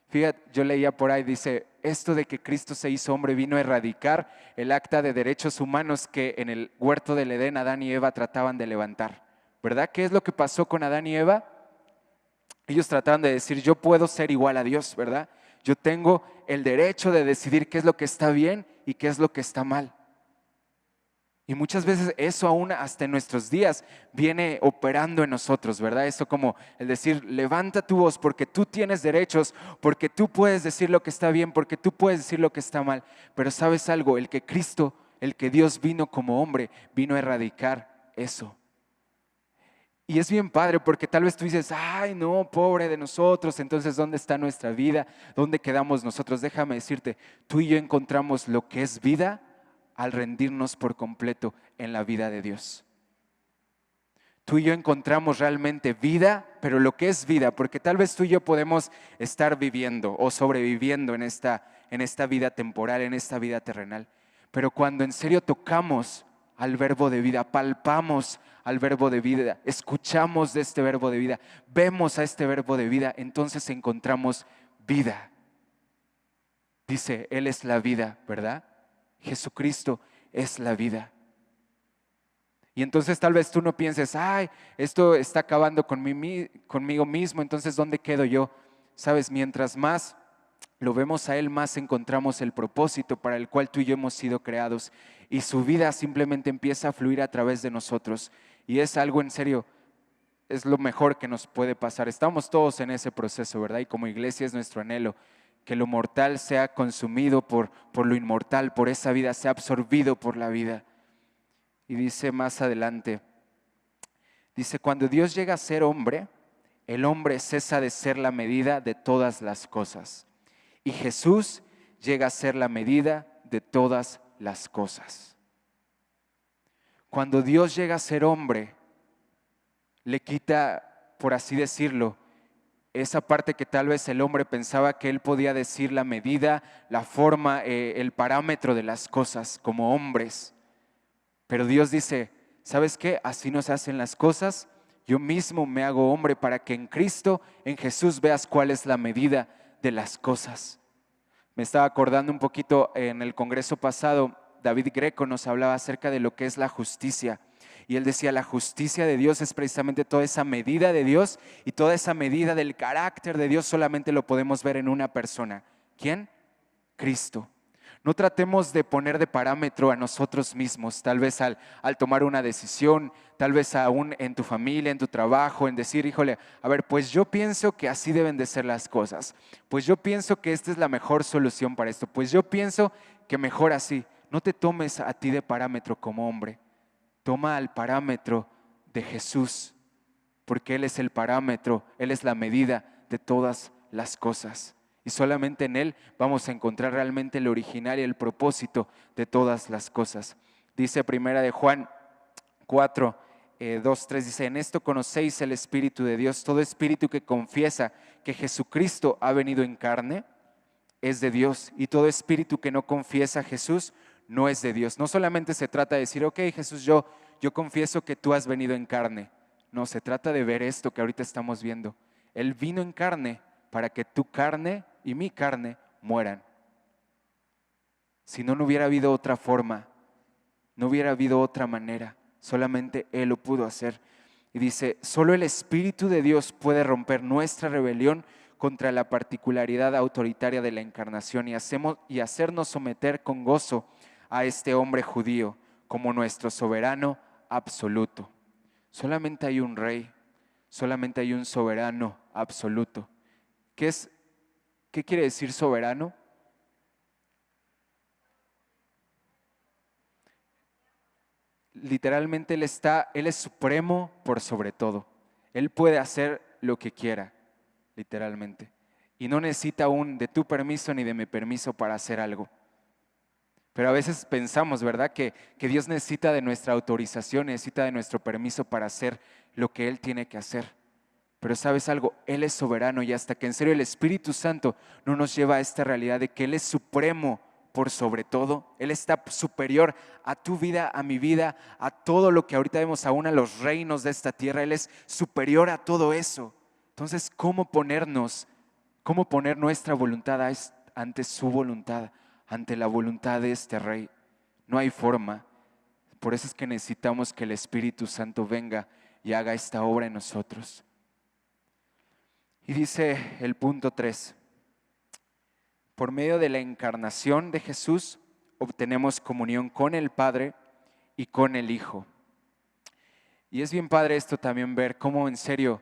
Fíjate, yo leía por ahí, dice, esto de que Cristo se hizo hombre vino a erradicar el acta de derechos humanos que en el huerto del Edén Adán y Eva trataban de levantar. ¿Verdad? ¿Qué es lo que pasó con Adán y Eva? Ellos trataban de decir, yo puedo ser igual a Dios, ¿verdad? Yo tengo el derecho de decidir qué es lo que está bien y qué es lo que está mal. Y muchas veces eso aún hasta en nuestros días viene operando en nosotros, ¿verdad? Eso como el decir, levanta tu voz porque tú tienes derechos, porque tú puedes decir lo que está bien, porque tú puedes decir lo que está mal. Pero ¿sabes algo? El que Cristo, el que Dios vino como hombre, vino a erradicar eso. Y es bien padre porque tal vez tú dices, ay no, pobre de nosotros, entonces ¿dónde está nuestra vida? ¿Dónde quedamos nosotros? Déjame decirte, tú y yo encontramos lo que es vida al rendirnos por completo en la vida de Dios. Tú y yo encontramos realmente vida, pero lo que es vida, porque tal vez tú y yo podemos estar viviendo o sobreviviendo en esta vida temporal, en esta vida terrenal. Pero cuando en serio tocamos al verbo de vida, palpamos al verbo de vida, escuchamos de este verbo de vida, vemos a este verbo de vida, entonces encontramos vida. Dice, Él es la vida, ¿verdad? Jesucristo es la vida. Y entonces tal vez tú no pienses, ay, esto está acabando conmigo mismo, entonces ¿dónde quedo yo? Sabes, mientras más lo vemos a Él, más encontramos el propósito para el cual tú y yo hemos sido creados. Y su vida simplemente empieza a fluir a través de nosotros. Y es algo en serio, es lo mejor que nos puede pasar. Estamos todos en ese proceso, ¿verdad? Y como iglesia es nuestro anhelo, que lo mortal sea consumido por lo inmortal, por esa vida, sea absorbido por la vida. Y dice más adelante, dice, cuando Dios llega a ser hombre, el hombre cesa de ser la medida de todas las cosas. Y Jesús llega a ser la medida de todas las cosas. Cuando Dios llega a ser hombre, le quita, por así decirlo, esa parte que tal vez el hombre pensaba que él podía decir la medida, la forma, el parámetro de las cosas como hombres. Pero Dios dice, ¿sabes qué? Así no se hacen las cosas. Yo mismo me hago hombre para que en Cristo, en Jesús, veas cuál es la medida de las cosas. Me estaba acordando un poquito en el congreso pasado, David Greco nos hablaba acerca de lo que es la justicia. Y él decía, la justicia de Dios es precisamente toda esa medida de Dios y toda esa medida del carácter de Dios solamente lo podemos ver en una persona. ¿Quién? Cristo. No tratemos de poner de parámetro a nosotros mismos, tal vez al tomar una decisión, tal vez aún en tu familia, en tu trabajo, en decir, híjole, a ver, pues yo pienso que así deben de ser las cosas, pues yo pienso que esta es la mejor solución para esto, pues yo pienso que mejor así. No te tomes a ti de parámetro como hombre, toma al parámetro de Jesús, porque Él es el parámetro, Él es la medida de todas las cosas. Y solamente en Él vamos a encontrar realmente el original y el propósito de todas las cosas. Dice primera de Juan 4, 2, 3, dice, en esto conocéis el Espíritu de Dios. Todo espíritu que confiesa que Jesucristo ha venido en carne es de Dios. Y todo espíritu que no confiesa a Jesús no es de Dios. No solamente se trata de decir, ok Jesús, yo confieso que tú has venido en carne. No, se trata de ver esto que ahorita estamos viendo. Él vino en carne para que tu carne y mi carne mueran. Si no, no hubiera habido otra forma, no hubiera habido otra manera, solamente Él lo pudo hacer. Y dice, solo el Espíritu de Dios puede romper nuestra rebelión contra la particularidad autoritaria de la encarnación y hacernos someter con gozo a este hombre judío como nuestro soberano absoluto. Solamente hay un rey, solamente hay un soberano absoluto. ¿Qué quiere decir soberano? Literalmente Él es supremo por sobre todo. Él puede hacer lo que quiera, literalmente. Y no necesita aún de tu permiso ni de mi permiso para hacer algo. Pero a veces pensamos, ¿verdad? Que Dios necesita de nuestra autorización, necesita de nuestro permiso para hacer lo que Él tiene que hacer. Pero ¿sabes algo? Él es soberano y hasta que en serio el Espíritu Santo no nos lleva a esta realidad de que Él es supremo por sobre todo. Él está superior a tu vida, a mi vida, a todo lo que ahorita vemos, aún a los reinos de esta tierra. Él es superior a todo eso. Entonces, ¿cómo poner nuestra voluntad ante su voluntad, ante la voluntad de este rey? No hay forma. Por eso es que necesitamos que el Espíritu Santo venga y haga esta obra en nosotros. Y dice el punto 3, por medio de la encarnación de Jesús obtenemos comunión con el Padre y con el Hijo. Y es bien padre esto también ver cómo en serio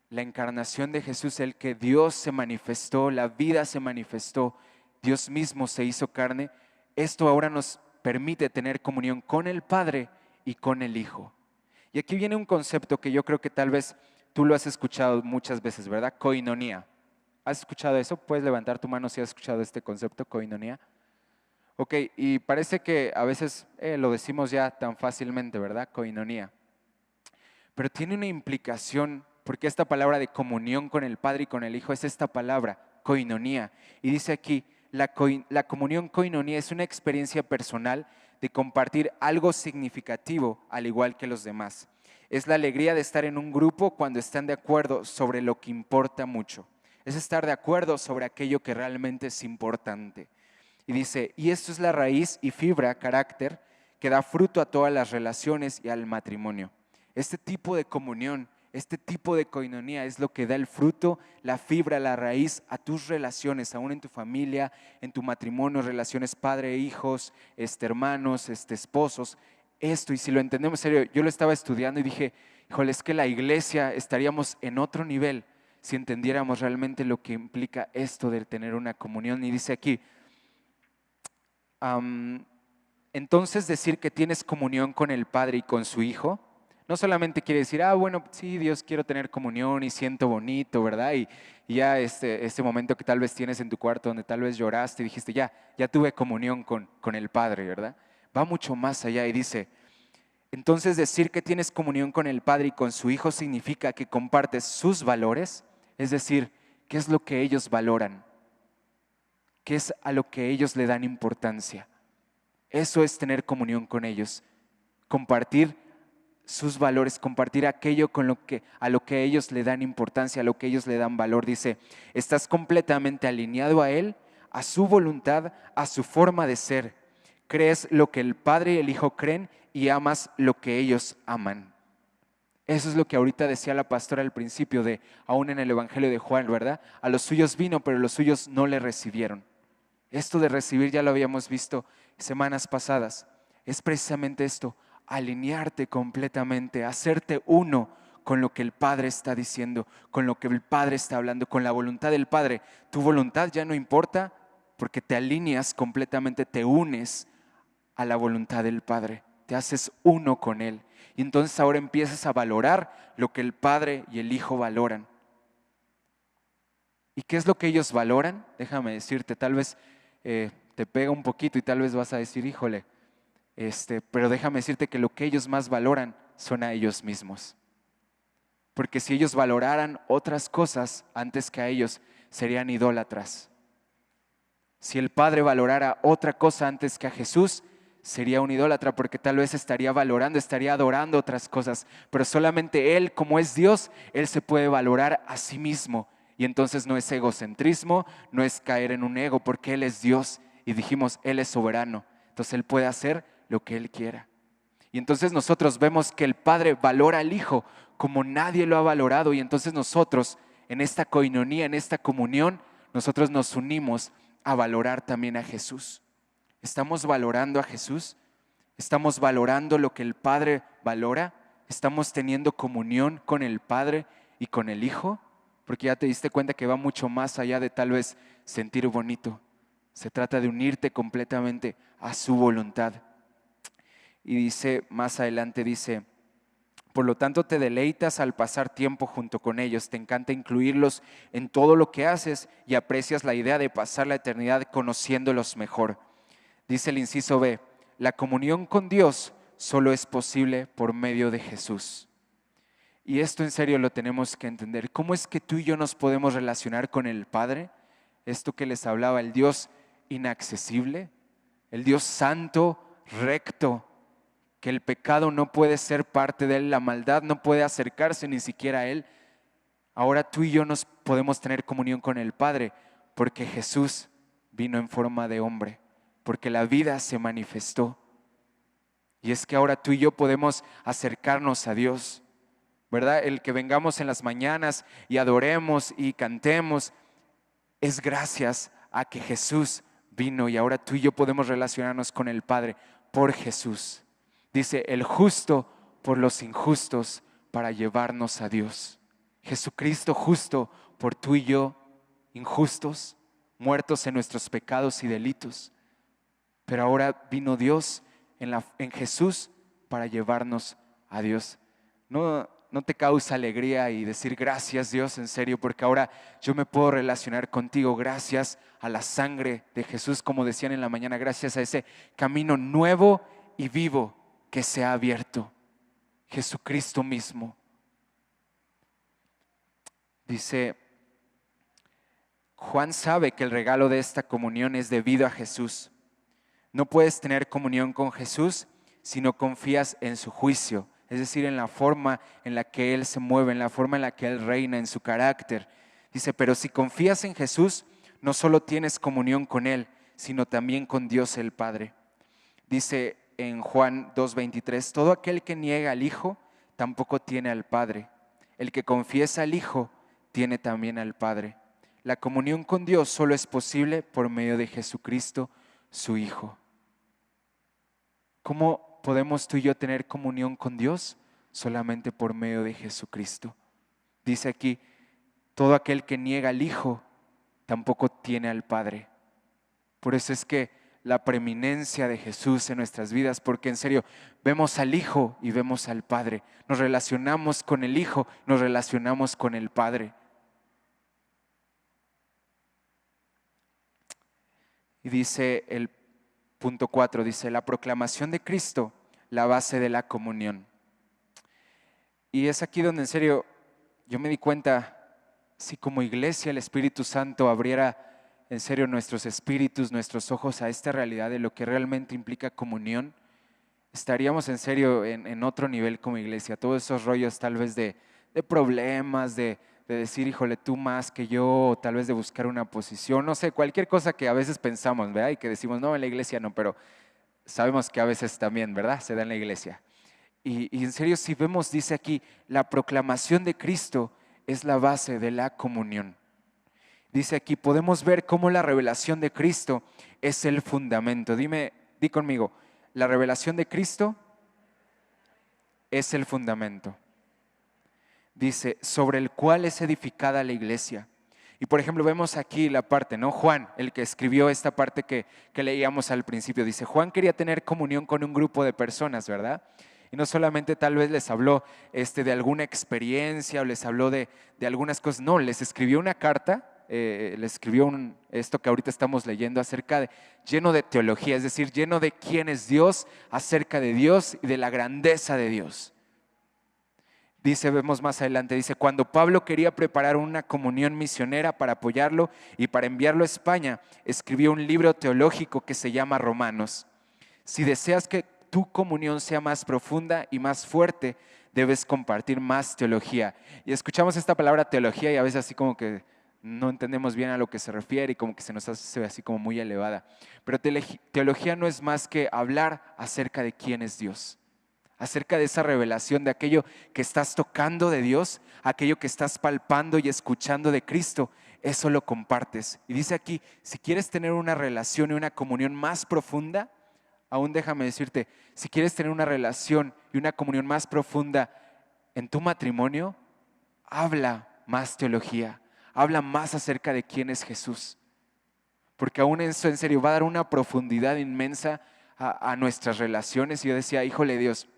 la encarnación de Jesús, el que Dios se manifestó, la vida se manifestó, Dios mismo se hizo carne, esto ahora nos permite tener comunión con el Padre y con el Hijo. Y aquí viene un concepto que yo creo que tal vez tú lo has escuchado muchas veces, ¿verdad? Koinonía. ¿Has escuchado eso? ¿Puedes levantar tu mano si has escuchado este concepto, koinonía? Ok, y parece que a veces lo decimos ya tan fácilmente, ¿verdad? Koinonía. Pero tiene una implicación, porque esta palabra de comunión con el Padre y con el Hijo es esta palabra, koinonía. Y dice aquí, la comunión koinonía es una experiencia personal de compartir algo significativo al igual que los demás. Es la alegría de estar en un grupo cuando están de acuerdo sobre lo que importa mucho. Es estar de acuerdo sobre aquello que realmente es importante. Y dice, y esto es la raíz y fibra, carácter, que da fruto a todas las relaciones y al matrimonio. Este tipo de comunión, este tipo de koinonía es lo que da el fruto, la fibra, la raíz a tus relaciones, aún en tu familia, en tu matrimonio, relaciones padre, hijos, hermanos, esposos. Esto, y si lo entendemos en serio, yo lo estaba estudiando y dije, híjole, es que la iglesia estaríamos en otro nivel si entendiéramos realmente lo que implica esto de tener una comunión. Y dice aquí, entonces decir que tienes comunión con el Padre y con su Hijo, no solamente quiere decir, bueno, sí, Dios, quiero tener comunión y siento bonito, ¿verdad? Y ya este momento que tal vez tienes en tu cuarto donde tal vez lloraste y dijiste, ya tuve comunión con el Padre, ¿verdad? Va mucho más allá y dice, entonces decir que tienes comunión con el Padre y con su Hijo significa que compartes sus valores, es decir, qué es lo que ellos valoran, qué es a lo que ellos le dan importancia. Eso es tener comunión con ellos, compartir sus valores, compartir aquello a lo que ellos le dan importancia, a lo que ellos le dan valor. Dice, estás completamente alineado a Él, a su voluntad, a su forma de ser. Crees lo que el Padre y el Hijo creen y amas lo que ellos aman. Eso es lo que ahorita decía la pastora al principio, aún en el Evangelio de Juan, ¿verdad? A los suyos vino, pero los suyos no le recibieron. Esto de recibir ya lo habíamos visto semanas pasadas. Es precisamente esto, alinearte completamente, hacerte uno con lo que el Padre está diciendo, con lo que el Padre está hablando, con la voluntad del Padre. Tu voluntad ya no importa porque te alineas completamente, te unes a la voluntad del Padre, te haces uno con Él. Y entonces ahora empiezas a valorar lo que el Padre y el Hijo valoran. ¿Y qué es lo que ellos valoran? Déjame decirte, tal vez te pega un poquito y tal vez vas a decir, híjole, pero déjame decirte que lo que ellos más valoran son a ellos mismos. Porque si ellos valoraran otras cosas antes que a ellos, serían idólatras. Si el Padre valorara otra cosa antes que a Jesús, sería un idólatra porque tal vez estaría valorando, estaría adorando otras cosas. Pero solamente Él, como es Dios, Él se puede valorar a sí mismo. Y entonces no es egocentrismo, no es caer en un ego, porque Él es Dios. Y dijimos, Él es soberano. Entonces Él puede hacer lo que Él quiera. Y entonces nosotros vemos que el Padre valora al Hijo como nadie lo ha valorado. Y entonces nosotros, en esta koinonía, en esta comunión, nosotros nos unimos a valorar también a Jesús. ¿Estamos valorando a Jesús? ¿Estamos valorando lo que el Padre valora? ¿Estamos teniendo comunión con el Padre y con el Hijo? Porque ya te diste cuenta que va mucho más allá de tal vez sentir bonito. Se trata de unirte completamente a su voluntad. Y dice, más adelante dice, por lo tanto te deleitas al pasar tiempo junto con ellos, te encanta incluirlos en todo lo que haces y aprecias la idea de pasar la eternidad conociéndolos mejor. Dice el inciso B, la comunión con Dios solo es posible por medio de Jesús. Y esto en serio lo tenemos que entender. ¿Cómo es que tú y yo nos podemos relacionar con el Padre? Esto que les hablaba, el Dios inaccesible, el Dios santo, recto, que el pecado no puede ser parte de Él, la maldad no puede acercarse ni siquiera a Él. Ahora tú y yo nos podemos tener comunión con el Padre porque Jesús vino en forma de hombre, porque la vida se manifestó. Y es que ahora tú y yo podemos acercarnos a Dios, ¿verdad? El que vengamos en las mañanas y adoremos y cantemos es gracias a que Jesús vino y ahora tú y yo podemos relacionarnos con el Padre por Jesús. Dice, el justo por los injustos para llevarnos a Dios. Jesucristo justo por tú y yo, injustos, muertos en nuestros pecados y delitos. Pero ahora vino Dios en Jesús para llevarnos a Dios. no te causa alegría y decir gracias Dios, en serio, porque ahora yo me puedo relacionar contigo gracias a la sangre de Jesús, como decían en la mañana, gracias a ese camino nuevo y vivo que se ha abierto, Jesucristo mismo. Dice, Juan sabe que el regalo de esta comunión es debido a Jesús. No puedes tener comunión con Jesús si no confías en su juicio, es decir, en la forma en la que Él se mueve, en la forma en la que Él reina, en su carácter. Dice, pero si confías en Jesús, no solo tienes comunión con Él, sino también con Dios el Padre. Dice en Juan 2:23, todo aquel que niega al Hijo, tampoco tiene al Padre. El que confiesa al Hijo, tiene también al Padre. La comunión con Dios solo es posible por medio de Jesucristo, su Hijo. ¿Cómo podemos tú y yo tener comunión con Dios? Solamente por medio de Jesucristo. Dice aquí, todo aquel que niega al Hijo tampoco tiene al Padre. Por eso es que la preeminencia de Jesús en nuestras vidas, porque en serio, vemos al Hijo y vemos al Padre. Nos relacionamos con el Hijo, nos relacionamos con el Padre. Y dice el punto 4, dice, la proclamación de Cristo, la base de la comunión. Y es aquí donde en serio yo me di cuenta, si como iglesia el Espíritu Santo abriera en serio nuestros espíritus, nuestros ojos a esta realidad de lo que realmente implica comunión, estaríamos en serio en otro nivel como iglesia. Todos esos rollos tal vez de problemas, de decir, híjole, tú más que yo, o tal vez de buscar una posición, no sé, cualquier cosa que a veces pensamos, ¿verdad? Y que decimos, no, en la iglesia no, pero sabemos que a veces también, ¿verdad? Se da en la iglesia. Y en serio, si vemos, dice aquí, la proclamación de Cristo es la base de la comunión. Dice aquí, podemos ver cómo la revelación de Cristo es el fundamento. Di conmigo, la revelación de Cristo es el fundamento. Dice, sobre el cual es edificada la iglesia. Y por ejemplo, vemos aquí la parte, ¿no? Juan, el que escribió esta parte que leíamos al principio, dice, Juan quería tener comunión con un grupo de personas, ¿verdad? Y no solamente tal vez les habló de alguna experiencia o les habló de algunas cosas, no, les escribió una carta, les escribió esto que ahorita estamos leyendo lleno de teología, es decir, lleno de quién es Dios, acerca de Dios y de la grandeza de Dios. Dice, vemos más adelante, dice, cuando Pablo quería preparar una comunión misionera para apoyarlo y para enviarlo a España, escribió un libro teológico que se llama Romanos. Si deseas que tu comunión sea más profunda y más fuerte, debes compartir más teología. Y escuchamos esta palabra teología y a veces así como que no entendemos bien a lo que se refiere y como que se nos hace así como muy elevada. Pero teología no es más que hablar acerca de quién es Dios, acerca de esa revelación, de aquello que estás tocando de Dios, aquello que estás palpando y escuchando de Cristo, eso lo compartes. Y dice aquí, si quieres tener una relación y una comunión más profunda, aún déjame decirte, si quieres tener una relación y una comunión más profunda en tu matrimonio, habla más teología, habla más acerca de quién es Jesús. Porque aún eso en serio va a dar una profundidad inmensa a nuestras relaciones. Y yo decía, híjole Dios,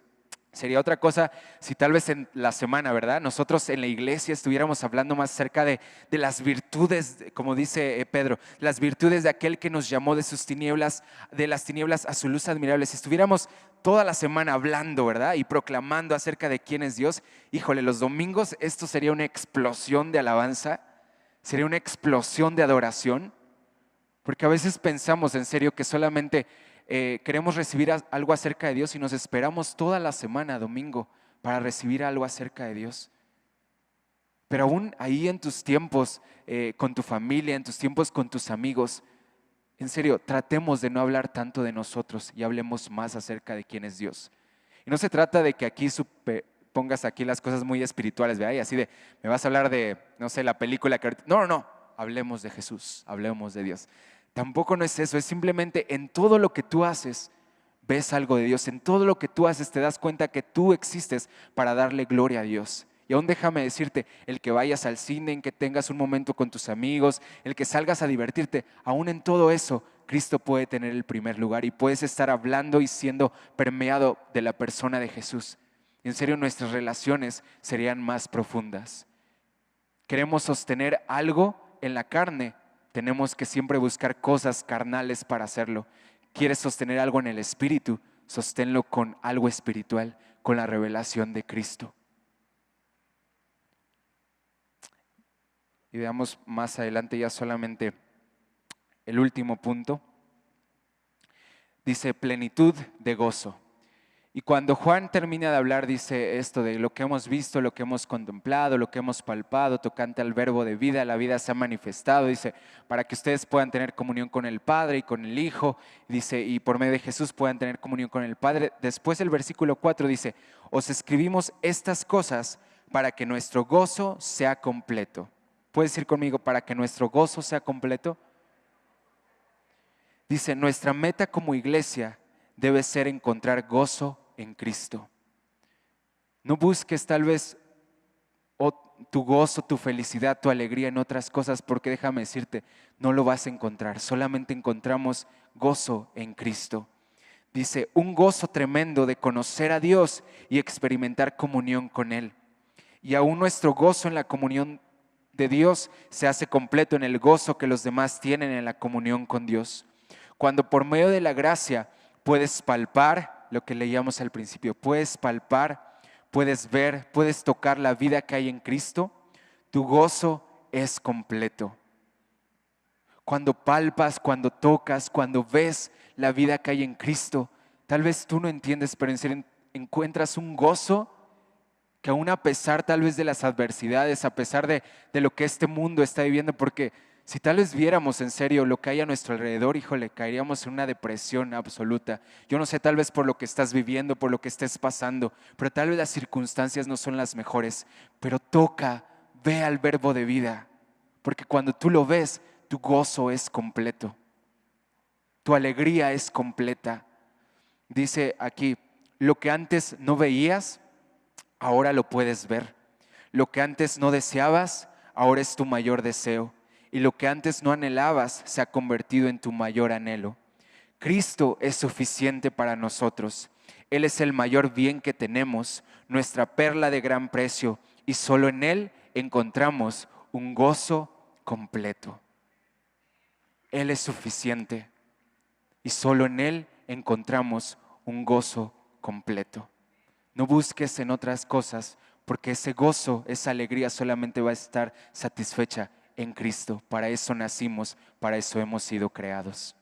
sería otra cosa si tal vez en la semana, ¿verdad? Nosotros en la iglesia estuviéramos hablando más acerca de las virtudes, como dice Pedro, las virtudes de aquel que nos llamó de sus tinieblas, de las tinieblas a su luz admirable. Si estuviéramos toda la semana hablando, ¿verdad? Y proclamando acerca de quién es Dios, híjole, los domingos esto sería una explosión de alabanza, sería una explosión de adoración, porque a veces pensamos en serio que solamente queremos recibir algo acerca de Dios y nos esperamos toda la semana, domingo, para recibir algo acerca de Dios. Pero aún ahí en tus tiempos con tu familia, en tus tiempos con tus amigos, en serio, tratemos de no hablar tanto de nosotros y hablemos más acerca de quién es Dios. Y no se trata de que aquí pongas aquí las cosas muy espirituales, ¿verdad? Y así de, me vas a hablar de, no sé, la película que ahorita... No, hablemos de Jesús, hablemos de Dios. Tampoco no es eso, es simplemente en todo lo que tú haces, ves algo de Dios. En todo lo que tú haces te das cuenta que tú existes para darle gloria a Dios. Y aún déjame decirte, el que vayas al cine, en que tengas un momento con tus amigos, el que salgas a divertirte, aún en todo eso, Cristo puede tener el primer lugar y puedes estar hablando y siendo permeado de la persona de Jesús. Y en serio, nuestras relaciones serían más profundas. Queremos sostener algo en la carne, tenemos que siempre buscar cosas carnales para hacerlo. ¿Quieres sostener algo en el espíritu? Sosténlo con algo espiritual, con la revelación de Cristo. Y veamos más adelante ya solamente el último punto. Dice plenitud de gozo. Y cuando Juan termina de hablar, dice esto de lo que hemos visto, lo que hemos contemplado, lo que hemos palpado, tocante al verbo de vida, la vida se ha manifestado, dice, para que ustedes puedan tener comunión con el Padre y con el Hijo, dice, y por medio de Jesús puedan tener comunión con el Padre. Después el versículo 4 dice, os escribimos estas cosas para que nuestro gozo sea completo. ¿Puedes decir conmigo, para que nuestro gozo sea completo? Dice, nuestra meta como iglesia debe ser encontrar gozo en Cristo. No busques tal vez tu gozo, tu felicidad, tu alegría en otras cosas, porque déjame decirte, no lo vas a encontrar. Solamente encontramos gozo en Cristo. Dice, un gozo tremendo de conocer a Dios y experimentar comunión con Él. Y aún nuestro gozo en la comunión de Dios se hace completo en el gozo que los demás tienen en la comunión con Dios. Cuando por medio de la gracia puedes palpar lo que leíamos al principio, puedes palpar, puedes ver, puedes tocar la vida que hay en Cristo, tu gozo es completo. Cuando palpas, cuando tocas, cuando ves la vida que hay en Cristo, tal vez tú no entiendes, pero en serio encuentras un gozo que aún a pesar tal vez de las adversidades, a pesar de lo que este mundo está viviendo, porque si tal vez viéramos en serio lo que hay a nuestro alrededor, híjole, caeríamos en una depresión absoluta. Yo no sé, tal vez por lo que estás viviendo, por lo que estés pasando, pero tal vez las circunstancias no son las mejores, pero toca, ve al verbo de vida, porque cuando tú lo ves, tu gozo es completo, tu alegría es completa. Dice aquí, lo que antes no veías, ahora lo puedes ver. Lo que antes no deseabas, ahora es tu mayor deseo. Y lo que antes no anhelabas se ha convertido en tu mayor anhelo. Cristo es suficiente para nosotros. Él es el mayor bien que tenemos, nuestra perla de gran precio, y solo en Él encontramos un gozo completo. Él es suficiente y solo en Él encontramos un gozo completo. No busques en otras cosas, porque ese gozo, esa alegría solamente va a estar satisfecha en Cristo. Para eso nacimos, para eso hemos sido creados.